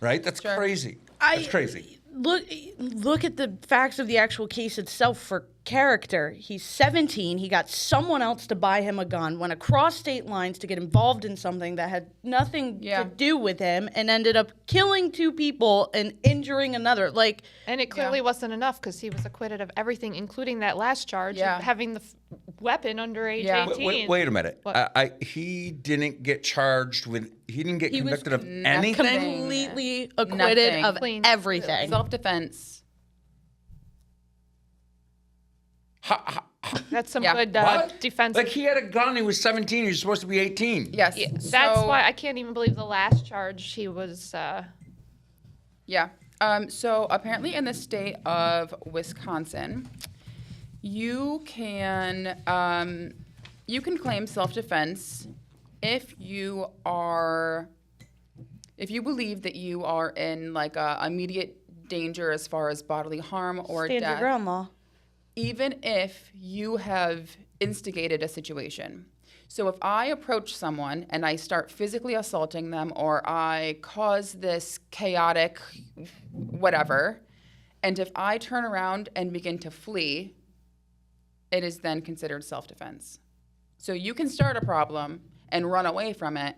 right? That's Sure. crazy. That's crazy. Look at the facts of the actual case itself for character. He's 17. He got someone else to buy him a gun, went across state lines to get involved in something that had nothing to do with him, and ended up killing 2 people and injuring another. And it clearly wasn't enough because he was acquitted of everything, including that last charge of having the weapon under age 18. Wait a minute. What? He didn't get charged with. He didn't get He was convicted of anything. completely acquitted Nothing. of Clean. everything. Self-defense. That's some Yeah. good What? defense. Like, he had a gun. He was 17. He was supposed to be 18. Yes. That's So- why I can't even believe the last charge he was. Yeah. So apparently in the state of Wisconsin, you can claim self-defense if you believe that you are in like a immediate danger as far as bodily harm or Stand your death, ground law. even if you have instigated a situation. So if I approach someone and I start physically assaulting them or I cause this chaotic whatever, and if I turn around and begin to flee, it is then considered self-defense. So you can start a problem and run away from it,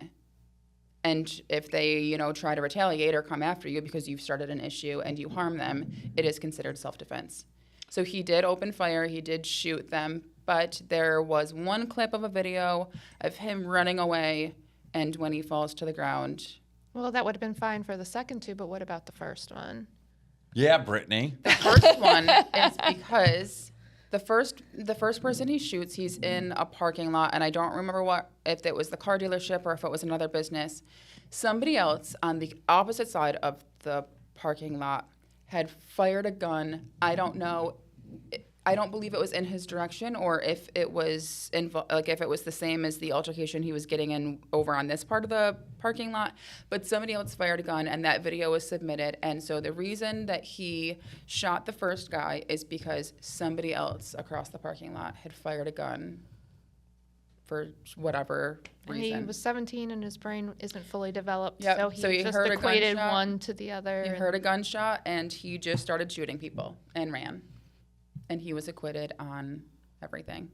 and if they, try to retaliate or come after you because you've started an issue and you harm them, it is considered self-defense. So he did open fire, he did shoot them, but there was one clip of a video of him running away, and when he falls to the ground. Well, that would have been fine for the second 2, but what about the first one? Yeah, Brytny. The first one is because the first person he shoots, he's in a parking lot, and I don't remember if it was the car dealership or if it was another business. Somebody else on the opposite side of the parking lot had fired a gun. I don't know. I don't believe it was in his direction, or if it was if it was the same as the altercation he was getting in over on this part of the parking lot. But somebody else fired a gun, and that video was submitted. And so the reason that he shot the first guy is because somebody else across the parking lot had fired a gun for whatever And reason. he was 17 and his brain isn't fully developed, Yep, so he, so he just heard a equated gunshot. one to the other. He and- heard a gunshot and he just started shooting people and ran. And he was acquitted on everything.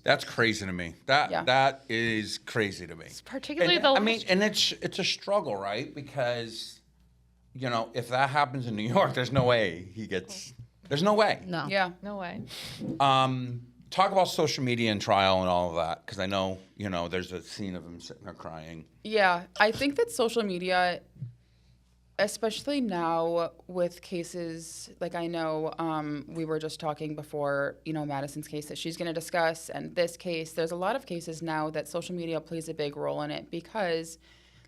That's crazy to me. That is crazy to me. particularly And, the I mean, and it's a struggle, right? Because, you know, if that happens in New York, there's no way he gets. There's no way. No. Yeah. no way. Talk about social media and trial and all of that, because I know, you know, there's a scene of him sitting there crying. Yeah, I think that social media, especially now with cases, like I know we were just talking before, you know, Madison's case that she's going to discuss, and this case, there's a lot of cases now that social media plays a big role in it because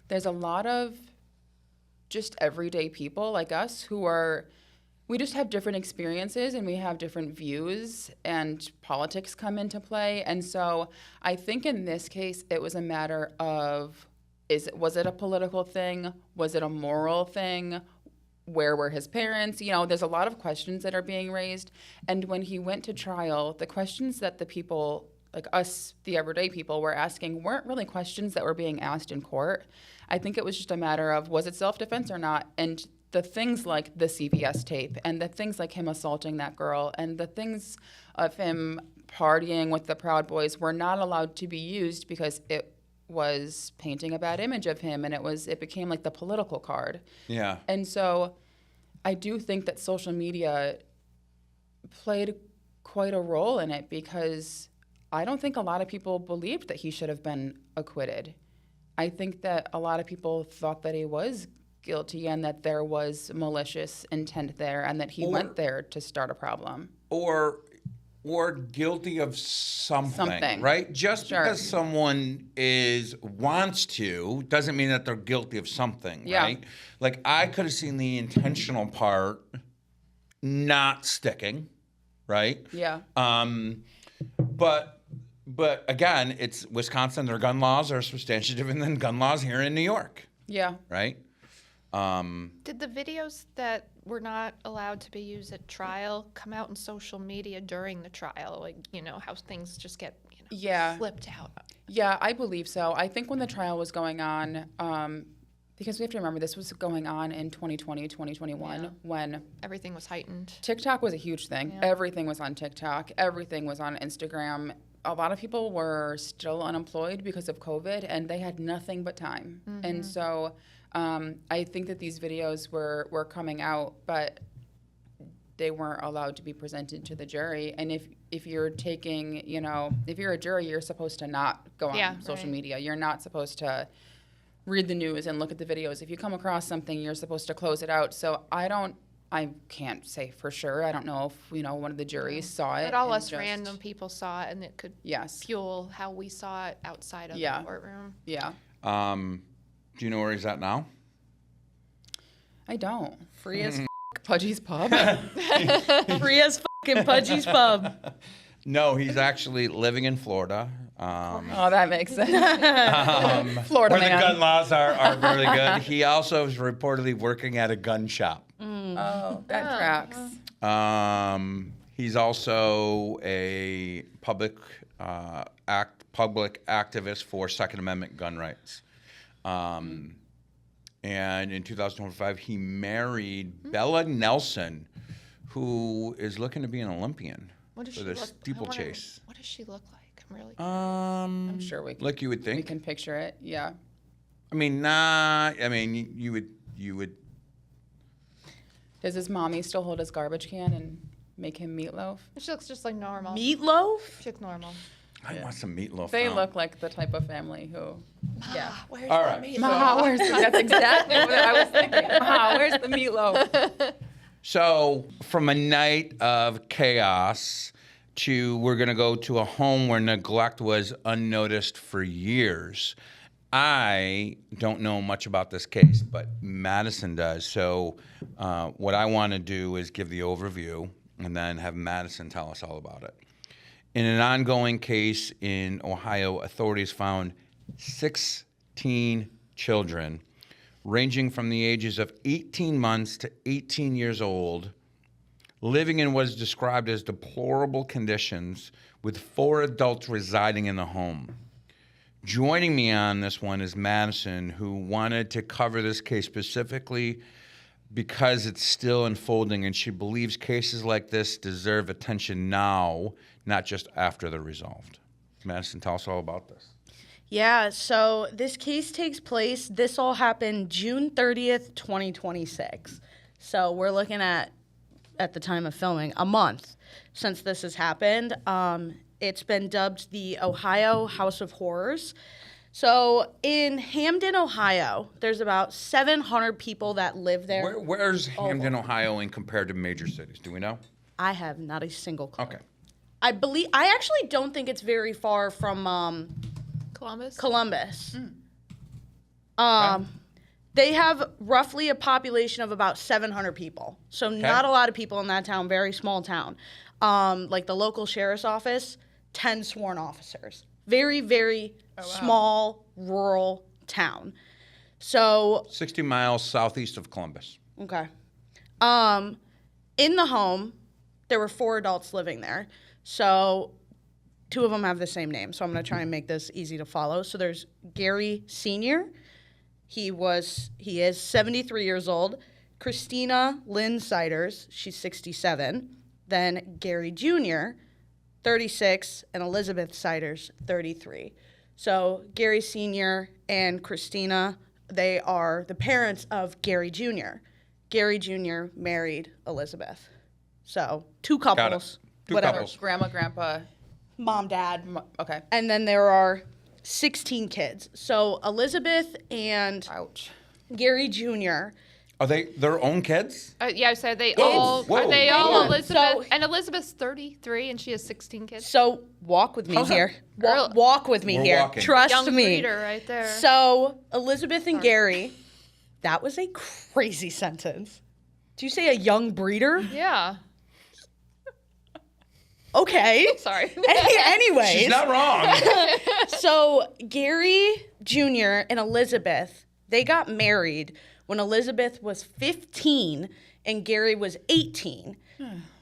there's a lot of just everyday people like us who are, we just have different experiences and we have different views, and politics come into play. And so I think in this case, it was a matter of, was it a political thing? Was it a moral thing? Where were his parents? You know, there's a lot of questions that are being raised. And when he went to trial, the questions that the people, like us, the everyday people, were asking weren't really questions that were being asked in court. I think it was just a matter of, was it self-defense or not? And the things like the CVS tape and the things like him assaulting that girl and the things of him partying with the Proud Boys were not allowed to be used because it was painting a bad image of him, and it became like the political card. Yeah. And so I do think that social media played quite a role in it because I don't think a lot of people believed that he should have been acquitted. I think that a lot of people thought that he was guilty and that there was malicious intent there and that he went there to start a problem. Or guilty of something, right? Just Sure. because someone wants to doesn't mean that they're guilty of something, Yeah. right? Like I could have seen the intentional part not sticking, right? Yeah. But again, it's Wisconsin. Their gun laws are substantially different than gun laws here in New York, Yeah. right? Did the videos that were not allowed to be used at trial come out in social media during the trial? Like, you know, how things just get, Yeah. flipped out. Yeah, I believe so. I think when the trial was going on, because we have to remember this was going on in 2020, 2021, when Everything was heightened. TikTok was a huge thing. Yeah. Everything was on TikTok. Everything was on Instagram. A lot of people were still unemployed because of COVID, and they had nothing but time. And so I think that these videos were coming out, but they weren't allowed to be presented to the jury. And if you're taking, you know, if you're a jury, you're supposed to not go on social media. You're not supposed to read the news and look at the videos. If you come across something, you're supposed to close it out. So I can't say for sure. I don't know if, you know, one of the juries saw it. But all and us random people saw it, and it could Yes. fuel how we saw it outside of Yeah. the courtroom. Yeah. Do you know where he's at now? I don't. Free as Pudgy's Pub. free as fucking Pudgy's Pub. No, he's actually living in Florida. Oh, that makes sense. Florida Where the man. gun laws are really good. He also is reportedly working at a gun shop. Oh, that tracks. He's also a public activist for Second Amendment gun rights. And in 2025, he married Bella Nelson, who is looking to be an Olympian What does for she the look? steeplechase. What does she look like? I'm really. I'm sure we can, Like you would we think. can picture it. Yeah. I mean, nah. I mean, you would. Does his mommy still hold his garbage can and make him meatloaf? She looks just like normal. Meatloaf? She looks normal. I want some meatloaf. They now. look like the type of family who, yeah. Where's All the right. meat? Ma, where's the, that's exactly what I was thinking. Ma, where's the meatloaf? So, from a night of chaos to we're going to go to a home where neglect was unnoticed for years. I don't know much about this case, but Madison does. So, what I want to do is give the overview and then have Madison tell us all about it. In an ongoing case in Ohio, authorities found 16 children ranging from the ages of 18 months to 18 years old living in what is described as deplorable conditions with 4 adults residing in the home. Joining me on this one is Madison, who wanted to cover this case specifically because it's still unfolding, and she believes cases like this deserve attention now, not just after they're resolved. Madison, tell us all about this. Yeah, so this case takes place, this all happened June 30th, 2026. So we're looking at the time of filming, a month since this has happened. It's been dubbed the Ohio House of Horrors. So in Hamden, Ohio, there's about 700 people that live there. Where's Hamden, Ohio, in compared to major cities? Do we know? I have not a single clue. Okay. I actually don't think it's very far from Columbus. They have roughly a population of about 700 people. So not a lot of people in that town, very small town. Like the local sheriff's office, 10 sworn officers. Very, very small, rural town. So 60 miles southeast of Columbus. okay. In the home, there were 4 adults living there. So 2 of them have the same name. So I'm going to try and make this easy to follow. So there's Gary Sr. He is 73 years old. Christina Lynn Siders, she's 67. Then Gary Jr., 36, and Elizabeth Siders, 33. So Gary Sr. and Christina, they are the parents of Gary Jr. Gary Jr. married Elizabeth. So 2 couples. Two whatever. couples. Grandma, grandpa. Mom, dad. Okay. And then there are 16 kids. So Elizabeth and Ouch. Gary Jr. Are they their own kids? Yeah, so they Whoa, all whoa. are they all Hang on. Elizabeth? So- And Elizabeth's 33 and she has 16 kids. So walk with me How's that? here. Girl- Walk with me We're here. walking. Trust Young me. breeder right there. So Elizabeth and Gary, that was a crazy sentence. Did you say a young breeder? Yeah. Okay. Sorry. Anyways. She's not wrong. So Gary Jr. and Elizabeth, they got married when Elizabeth was 15 and Gary was 18.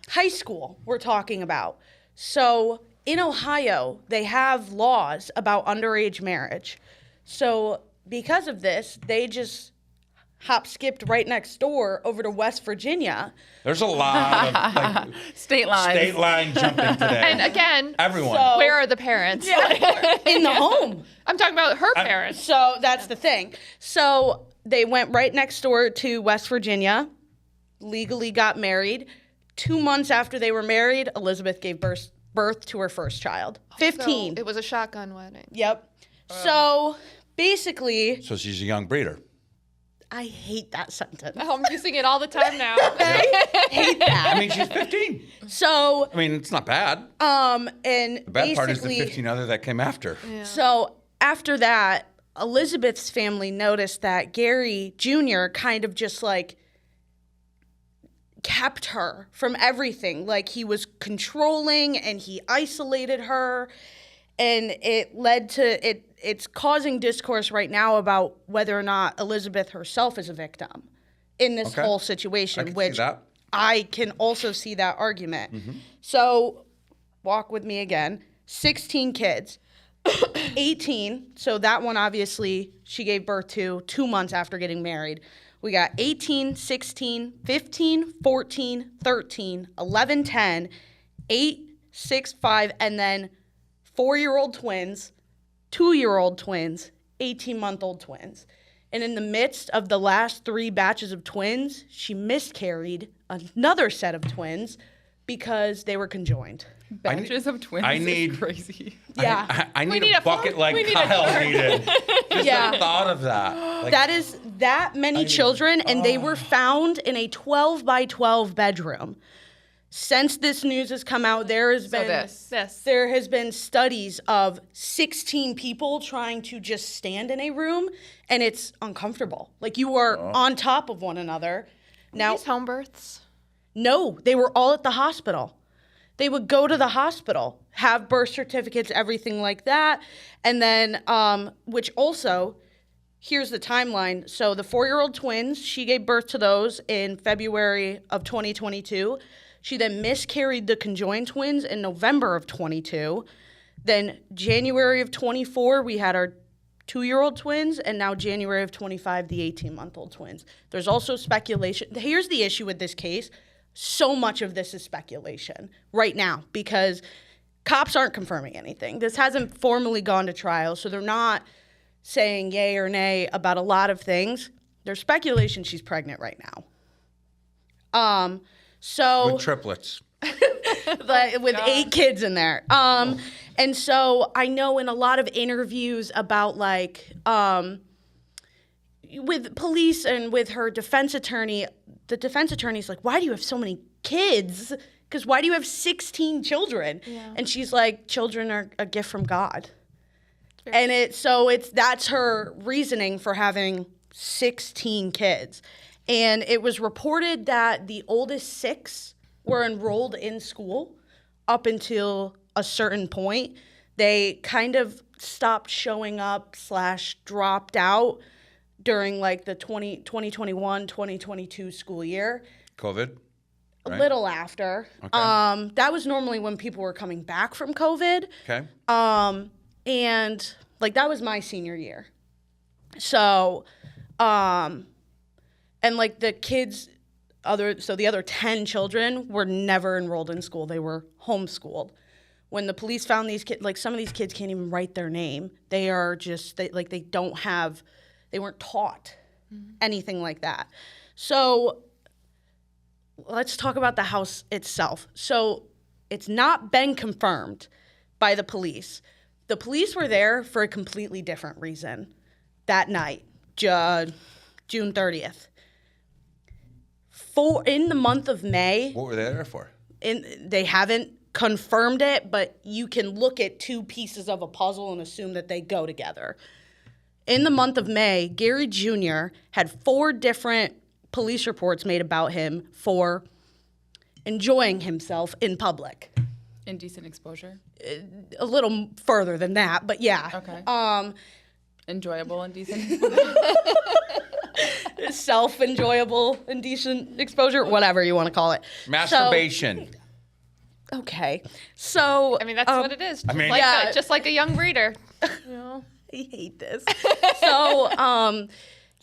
High school, we're talking about. So in Ohio, they have laws about underage marriage. So because of this, they just skipped right next door over to West Virginia. There's a lot of like, State lines. state line jumping today. And again, Everyone. So- where are the parents? In the home. I'm talking about her parents. So that's the thing. So they went right next door to West Virginia, legally got married. 2 months after they were married, Elizabeth gave birth to her first child. 15. So it was a shotgun wedding. Yep. So basically, So she's a young breeder. I hate that sentence. Oh, I'm using it all the time now. I hate that. I mean, she's 15. So, I mean, it's not bad. and The bad part is the basically, 15 other that came after. so after that, Elizabeth's family noticed that Gary Jr. kind of just like kept her from everything. Like he was controlling and he isolated her. And it led to it's causing discourse right now about whether or not Elizabeth herself is a victim in this Okay. whole I situation, can see which that. I can also see that argument. So walk with me again. 16 kids. 18, so that one obviously she gave birth to 2 months after getting married. We got 18, 16, 15, 14, 13, 11, 10, 8, 6, 5, and then 4-year-old twins, 2-year-old twins, 18-month-old twins. And in the midst of the last 3 batches of twins, she miscarried another set of twins because they were conjoined. Batches of twins. I is need- crazy. Yeah. I need need a a farm. bucket like We need a Kyle farm. needed. Just Yeah. the thought of that. Like, That is that many children, and they were found in a 12 by 12 bedroom. Since this news has come out, there has been studies of 16 people trying to just stand in a room, and it's uncomfortable. Like you are on top of one another. Now, These home births. no, they were all at the hospital. They would go to the hospital, have birth certificates, everything like that. And then, which also, here's the timeline. So the 4-year-old twins, she gave birth to those in February of 2022. She then miscarried the conjoined twins in November of 22. Then January of 24, we had our 2-year-old twins, and now January of 25, the 18-month-old twins. There's also speculation. Here's the issue with this case. So much of this is speculation right now because cops aren't confirming anything. This hasn't formally gone to trial, so they're not saying yay or nay about a lot of things. There's speculation she's pregnant right now. With triplets. With 8 kids in there. And so I know in a lot of interviews about like with police and with her defense attorney, the defense attorney's like, why do you have so many kids? Because why do you have 16 children? Yeah. And she's like, children are a gift from God. And that's her reasoning for having 16 kids. And it was reported that the oldest 6 were enrolled in school up until a certain point. They kind of stopped showing up / dropped out during like the 2021, 2022 school year. COVID? Right? A little after. Okay. That was normally when people were coming back from COVID. Okay. And like that was my senior year. So, and like the kids, the other 10 children were never enrolled in school. They were homeschooled. When the police found these kids, like some of these kids can't even write their name. They are just, they weren't taught anything like that. So let's talk about the house itself. So it's not been confirmed by the police. The police were there for a completely different reason that night, June 30th. In the month of May. What were they there for? They haven't confirmed it, but you can look at 2 pieces of a puzzle and assume that they go together. In the month of May, Gary Jr. had 4 different police reports made about him for enjoying himself in public. Indecent exposure? A little further than that, but yeah. Okay. Enjoyable indecent? Self-enjoyable indecent exposure, whatever you want to call it. Masturbation. Okay. So I mean, that's what it is. Just like a young reader. You know? I hate this. So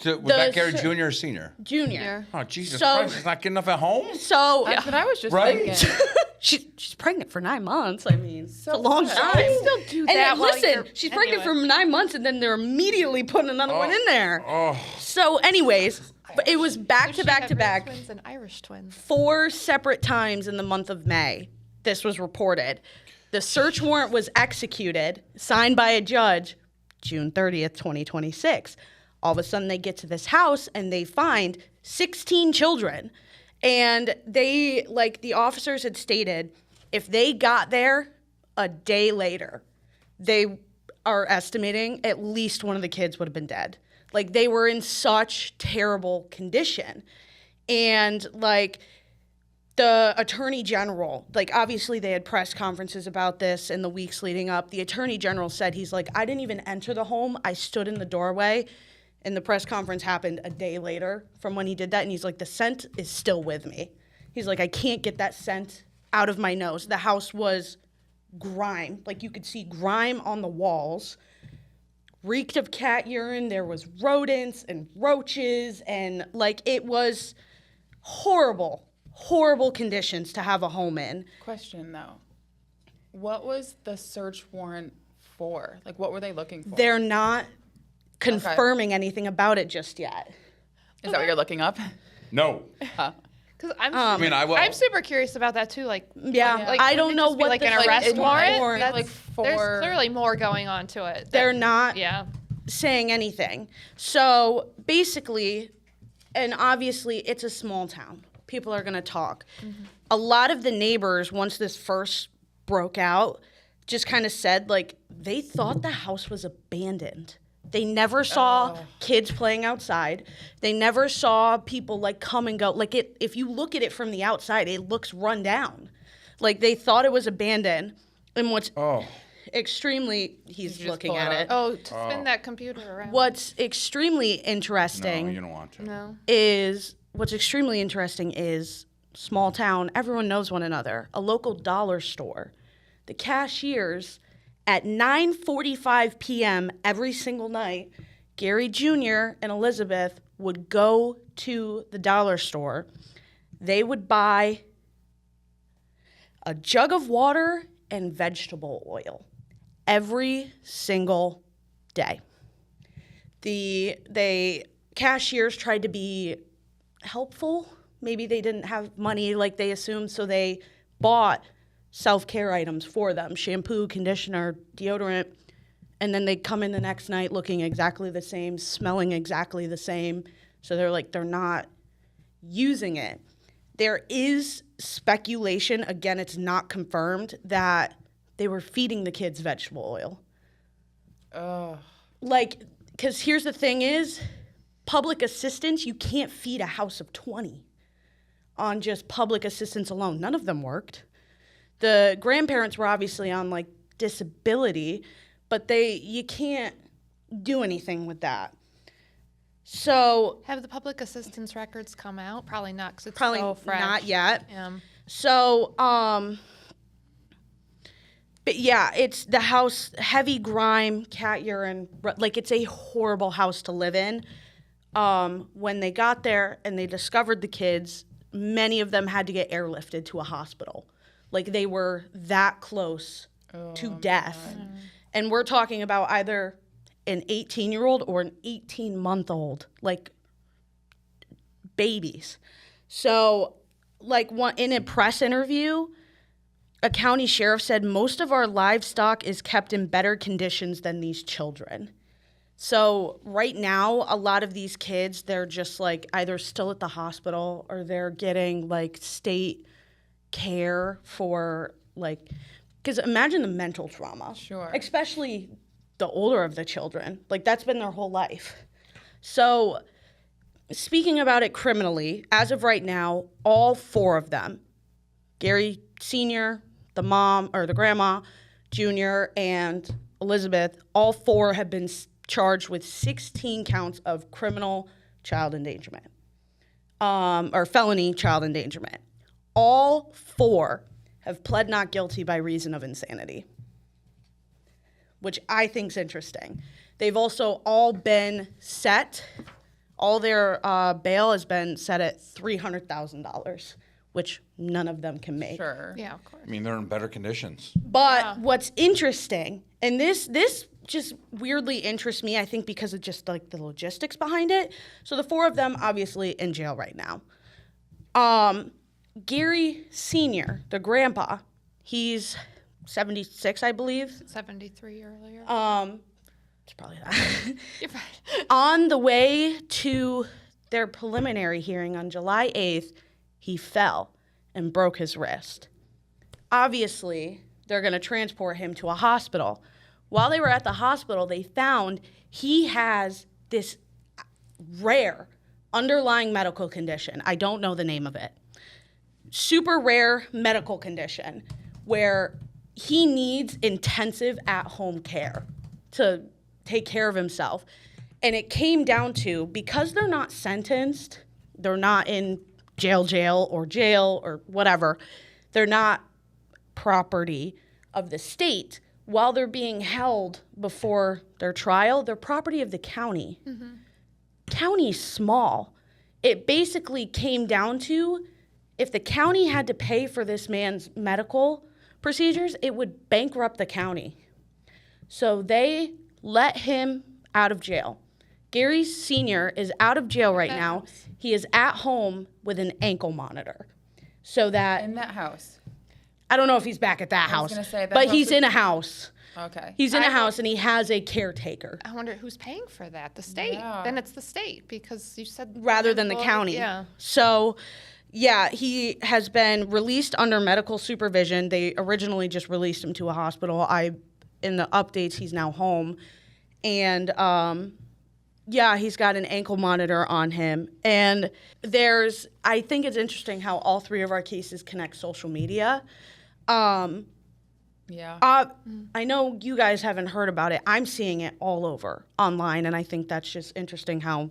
was that Gary Jr. or Senior? Junior. Oh, Jesus Christ. He's not good enough at home? So that's what I was just right? thinking. She's pregnant for 9 months. I mean, it's a long time. You still do that. And listen, she's pregnant for 9 months, and then they're immediately putting another one in there. Oh. So, anyways, but it was back to back to back. Twins and Irish twins. 4 separate times in the month of May, this was reported. The search warrant was executed, signed by a judge, June 30th, 2026. All of a sudden, they get to this house and they find 16 children. And they, like the officers had stated, if they got there a day later, they are estimating at least one of the kids would have been dead. Like, they were in such terrible condition. And, like, the attorney general, like, obviously they had press conferences about this in the weeks leading up. The attorney general said, he's like, I didn't even enter the home. I stood in the doorway. And the press conference happened a day later from when he did that. And he's like, the scent is still with me. He's like, I can't get that scent out of my nose. The house was grime. Like, you could see grime on the walls. Reeked of cat urine. There was rodents and roaches. And, like, it was horrible, horrible conditions to have a home in. Question, though. What was the search warrant for? Like, what were they looking for? They're not confirming anything about it just yet. Is that what you're looking up? No. Because I'm super curious about that too. Like, like, I don't know what like an arrest warrant. There's clearly more going on to it. They're not saying anything. So basically, and obviously, it's a small town. People are going to talk. Mm-hmm. A lot of the neighbors, once this first broke out, just kind of said, like, they thought the house was abandoned. They never saw kids playing outside. They never saw people, like, come and go. Like, if you look at it from the outside, it looks run down. Like, they thought it was abandoned. And extremely, he's just looking pull it at up. it. Oh, to spin that computer around. What's extremely No, interesting you don't want to. No. is small town, everyone knows one another. A local dollar store. The cashiers at 9:45 p.m. every single night, Gary Jr. and Elizabeth would go to the dollar store. They would buy a jug of water and vegetable oil every single day. The cashiers tried to be helpful. Maybe they didn't have money like they assumed, so they bought self-care items for them, shampoo, conditioner, deodorant, and then they'd come in the next night looking exactly the same, smelling exactly the same. So they're not using it. There is speculation, again, it's not confirmed, that they were feeding the kids vegetable oil. Because here's the thing is, public assistance, you can't feed a house of 20 on just public assistance alone. None of them worked. The grandparents were obviously on disability, but you can't do anything with that. So Have the public assistance records come out? Probably not, because it's probably so fresh. not yet. Yeah. So, but yeah, it's the house, heavy grime, cat urine, it's a horrible house to live in. When they got there and they discovered the kids, many of them had to get airlifted to a hospital. They were that close to death. And we're talking about either an 18-year-old or an 18-month-old, babies. So, in a press interview, a county sheriff said, most of our livestock is kept in better conditions than these children. So right now, a lot of these kids, they're just either still at the hospital or they're getting state care for because imagine the mental trauma. Sure. Especially the older of the children. That's been their whole life. So speaking about it criminally, as of right now, all four of them, Gary Sr., the mom or the grandma, Junior, and Elizabeth, all four have been charged with 16 counts of criminal child endangerment, or felony child endangerment. All four have pled not guilty by reason of insanity, which I think is interesting. They've also all been set. All their bail has been set at $300,000, which none of them can make. Sure. Yeah, of course. I mean, they're in better conditions. But what's interesting, and this just weirdly interests me, I think because of just the logistics behind it. So the four of them obviously in jail right now. Gary Sr., the grandpa, he's 76, I believe. 73 earlier. It's probably that. You're right. On the way to their preliminary hearing on July 8th, he fell and broke his wrist. Obviously, they're going to transport him to a hospital. While they were at the hospital, they found he has this rare underlying medical condition. I don't know the name of it. Super rare medical condition where he needs intensive at-home care to take care of himself. And it came down to, because they're not sentenced, they're not in jail or whatever, they're not property of the state. While they're being held before their trial, they're property of the county. Mm-hmm. County's small. It basically came down to, if the county had to pay for this man's medical procedures, it would bankrupt the county. So they let him out of jail. Gary Sr. is out of jail right now. He is at home with an ankle monitor. So that... In that house. I don't know if he's back at that house, gonna say, that but house he's is- in a house. Okay. He's in a house and he has a caretaker I wonder who's paying for that. The state. Yeah. Then it's the state, because you said rather than the well, county. Yeah. So, yeah, he has been released under medical supervision. They originally just released him to a hospital. In the updates, he's now home. And, yeah, he's got an ankle monitor on him. And I think it's interesting how all three of our cases connect social media. Yeah. I know you guys haven't heard about it. I'm seeing it all over online, and I think that's just interesting how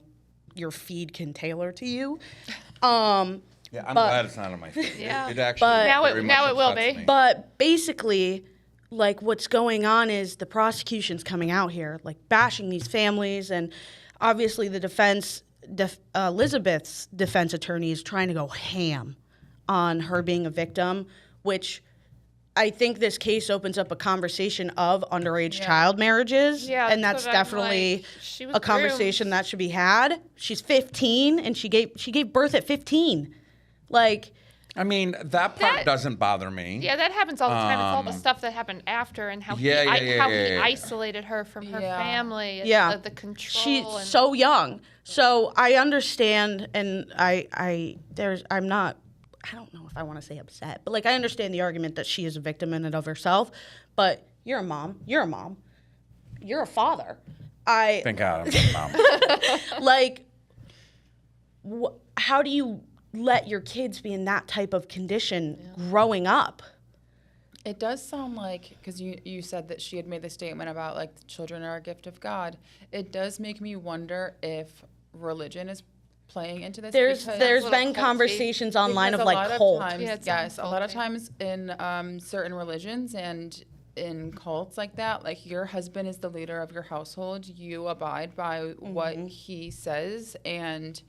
your feed can tailor to you. Yeah, I'm glad it's not on my feed. Yeah. It actually Now very much it will upsets be. me. But basically, like what's going on is the prosecution's coming out here, like bashing these families, and obviously the Elizabeth's defense attorney is trying to go ham on her being a victim, which I think this case opens up a conversation of underage child marriages, Yeah, and that's that's what I'm definitely like. She was a conversation groomed. that should be had. She's 15, and she gave birth at 15. Like, I mean, that part doesn't bother me. Yeah, that happens all the time. It's all the stuff that happened after and how he isolated her from her family. And yeah, the control. she's and so young. So I understand, and I don't know if I want to say upset, but like I understand the argument that she is a victim in and of herself. But you're a mom. You're a mom. You're a father. Thank God I'm a mom. Like, how do you let your kids be in that type of condition growing up? It does sound like, because you said that she had made the statement about like children are a gift of God. It does make me wonder if religion is playing into this. There's little been culty. conversations online of Because a like lot cult. times, Yeah, it yes, sounds a lot of culty. times in certain religions and in cults like that, like your husband is the leader of your household. You abide by what he says, and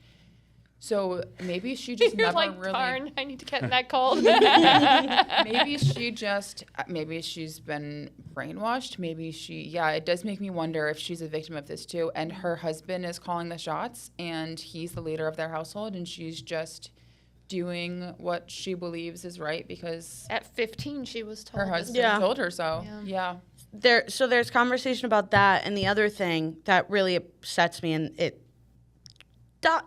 so maybe she just You're never like, really. darn, I need to get in that cold. Maybe she's been brainwashed. It does make me wonder if she's a victim of this too. And her husband is calling the shots and he's the leader of their household and she's just doing what she believes is right because At 15, she was told. her this. husband told her so. Yeah. There's conversation about that, and the other thing that really upsets me, and it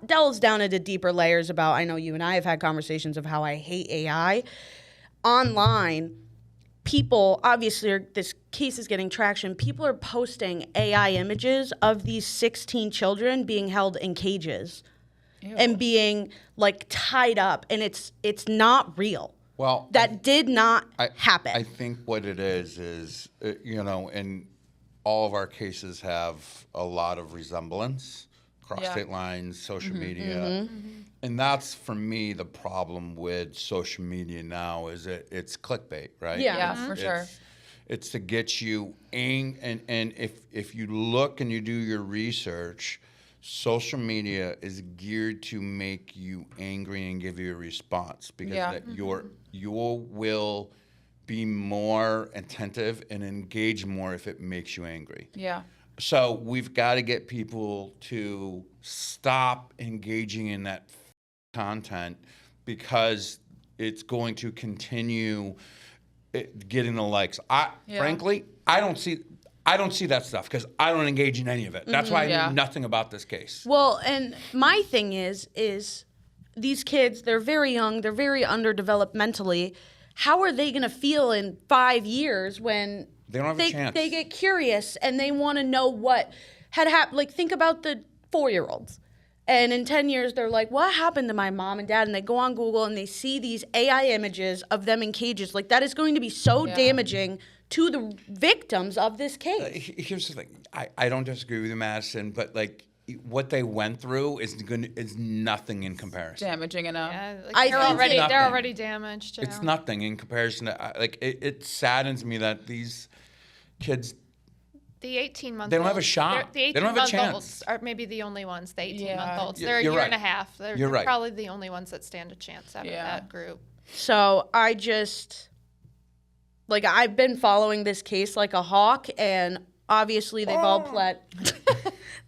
delves down into deeper layers about, I know you and I have had conversations of how I hate AI. Online, people, obviously, this case is getting traction. People are posting AI images of these 16 children being held in cages and being like tied up, and it's not real. Well, That did not happen. I think what it is, and all of our cases have a lot of resemblance across state lines, social media. And that's, for me, the problem with social media now is it's clickbait, right? Yeah. Yeah, for sure. It's to get you and if you look and you do your research, social media is geared to make you angry and give you a response because that you will be more attentive and engage more if it makes you angry. Yeah. So we've got to get people to stop engaging in that content because it's going to continue getting the likes. Frankly, I don't see that stuff because I don't engage in any of it. That's why I knew nothing about this case. Well, and my thing is these kids, they're very young, they're very underdeveloped mentally. How are they going to feel in 5 years when They don't have a chance. They get curious and they want to know what had happened? Like, think about the 4-year-olds. And in 10 years, they're like, what happened to my mom and dad? And they go on Google and they see these AI images of them in cages. Like, that is going to be so damaging to the victims of this case. Here's the thing. I don't disagree with you, Madison, but like what they went through is nothing in comparison. Damaging enough. Yeah, like, I they're think already it's they're nothing. already damaged. You It's know? nothing in comparison to it saddens me that these kids The 18-month. They don't have a shot. The They don't have a 18-month-olds are maybe the only ones. The 18-month-olds. They're a You're year right. and a half. They're right. probably the only ones that stand a chance out of that group. So I just, like, I've been following this case like a hawk, and obviously they've all pled.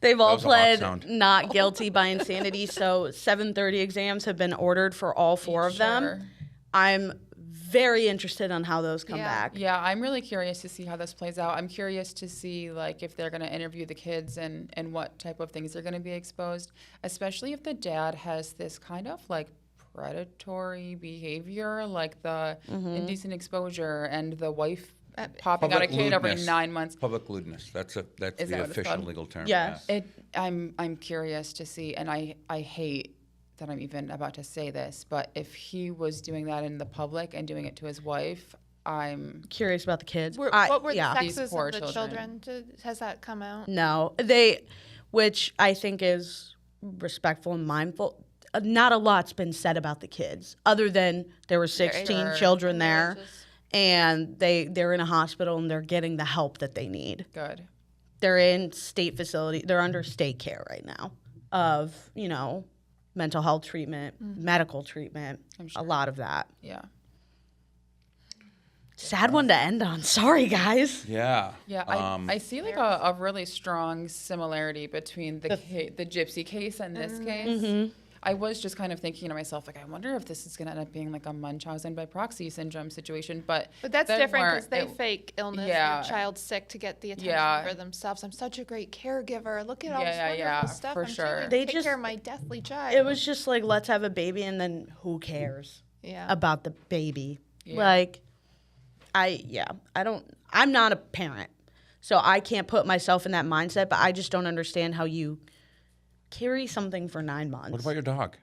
They've all was a hawk pled sound. not guilty by insanity. So 7:30 exams have been ordered for all 4 of them. I'm very interested on how those come back. Yeah, I'm really curious to see how this plays out. I'm curious to see like if they're going to interview the kids and what type of things they're going to be exposed, especially if the dad has this kind of like predatory behavior, like the indecent exposure and the wife popping out a kid every lewdness. 9 months. Public lewdness. That's Is the that what it's official called? legal term. Yeah. I'm curious to see, and I hate that I'm even about to say this, but if he was doing that in the public and doing it to his wife, I'm Curious about the kids. What were the yeah. sexes These poor of the children. children? Has that come out? No, which I think is respectful and mindful. Not a lot's been said about the kids, other than there were 16 children there, and they're in a hospital and they're getting the help that they need. good. They're in state facility. They're under state care right now of, mental health treatment, medical treatment, a lot of that. Yeah. Sad one to end on. Sorry, guys. Yeah. Yeah, I see like a really strong similarity between the Gypsy case and this case. Mm-hmm. I was just kind of thinking to myself, like, I wonder if this is going to end up being like a Munchausen by proxy syndrome situation. But that's there different because weren't- they fake illness yeah. or child sick to get the attention Yeah. for themselves. I'm such a great caregiver. Look at all Yeah, this yeah, wonderful yeah, stuff. for I'm sure. taking They take just- care of my deathly child. It was just like, let's have a baby, and then who cares about the baby? Yeah. I'm not a parent, so I can't put myself in that mindset, but I just don't understand how you carry something for 9 months. What about your dog?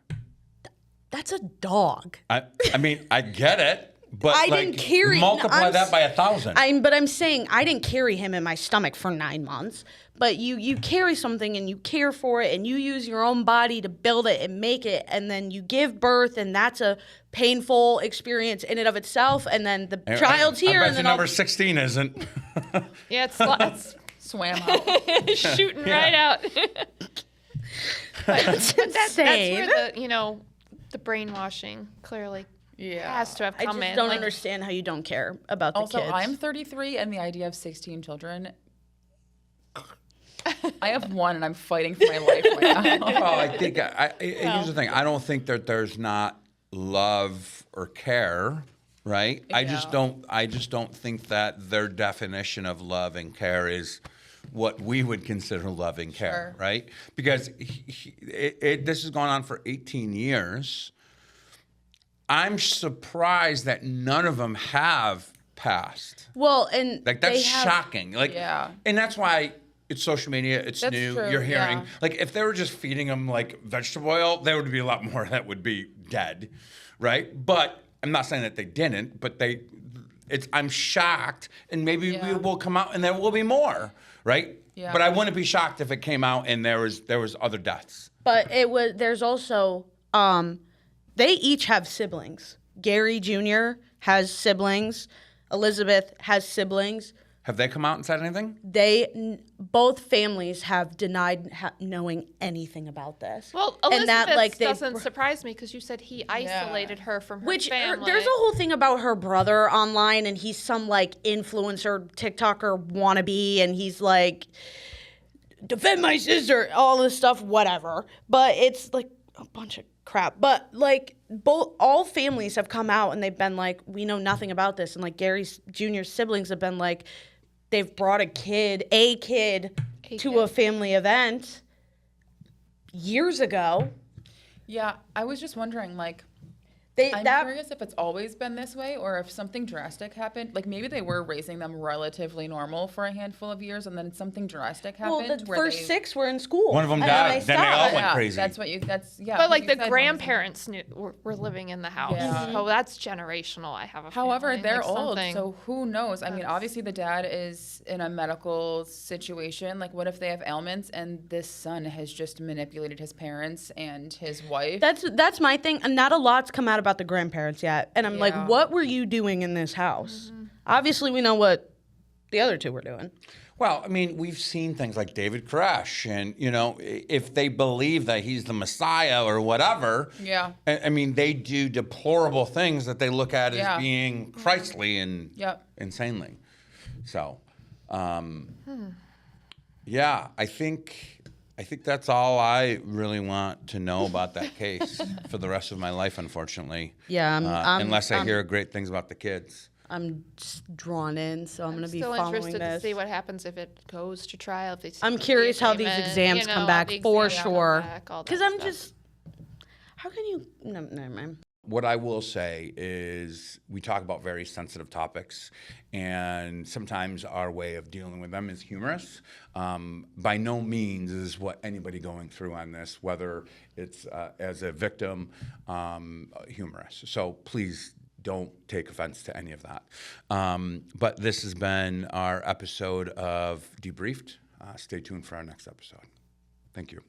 That's a dog. I mean, I get it, but I didn't carry- multiply I'm that by 1,000. But I'm saying I didn't carry him in my stomach for 9 months. But you carry something and you care for it and you use your own body to build it and make it, and then you give birth, and that's a painful experience in and of itself. And then the child's here, I bet and then number 16 isn't. Yeah, it's swam out. shooting right out. that's insane. That's where the brainwashing clearly Yeah. has to have I come just in. don't Like, understand how you don't care about the Also, kids. I'm 33, and the idea of 16 children. I have one, and I'm fighting for my life right now. Well, I think here's the thing. I don't think that there's not love or care, right? I just don't think that their definition of love and care is what we would consider love and care, Sure. right? Because this has gone on for 18 years. I'm surprised that none of them have passed. Well, and Like, that's they have- shocking. Like, Yeah. and that's why it's social media. It's That's new. true, You're hearing yeah. like if they were just feeding them like vegetable oil, there would be a lot more that would be dead, right? But I'm not saying that they didn't, but I'm shocked, and maybe we will come out and there will be more, right? Yeah. But I wouldn't be shocked if it came out and there was other deaths. But there's also, they each have siblings. Gary Jr. has siblings. Elizabeth has siblings. Have they come out and said anything? Both families have denied knowing anything about this. well, And Elizabeth that, doesn't surprise me because you said he isolated her from her family. There's a whole thing about her brother online, and he's some like influencer, TikToker wannabe, and he's like, defend my sister, all this stuff, whatever. But it's like a bunch of crap. But like all families have come out and they've been like, we know nothing about this. And like Gary's Jr.'s siblings have been like, they've brought a kid to a family event years ago. Yeah, I was just wondering, like, I'm curious if it's always been this way or if something drastic happened. Like, maybe they were raising them relatively normal for a handful of years, and then something drastic happened. Well, the first 6 were in school. One of them and died. Then they all stopped. went crazy. That's yeah. But like you the said one was- grandparents were living in the house. Yeah. So that's generational. I have a However, feeling, they're like old, something- so who knows? I mean, obviously the dad is in a medical situation. Like, what if they have ailments and this son has just manipulated his parents and his wife? That's my thing. And not a lot's come out about the grandparents yet. And I'm like, Yeah. what were you doing in this house? Obviously, we know what the other two were doing. Well, I mean, we've seen things like David Koresh, and if they believe that he's the Messiah or whatever, Yeah. I mean, they do deplorable things that they look at Yeah. as being Christly and Yep. insanely. So, yeah, I think that's all I really want to know about that case for the rest of my life, unfortunately. Yeah, unless I hear great things about the kids. I'm just drawn in, so I'm going to be Still following interested this. to see what happens if it goes to trial. If they I'm see curious the how these agreement, exams come back the for exams come sure. back, all that Because I'm stuff. just, how can you? No, never mind. What I will say is we talk about very sensitive topics, and sometimes our way of dealing with them is humorous. By no means is what anybody going through on this, whether it's as a victim, humorous. So please don't take offense to any of that. But this has been our episode of Debriefed. Stay tuned for our next episode. Thank you.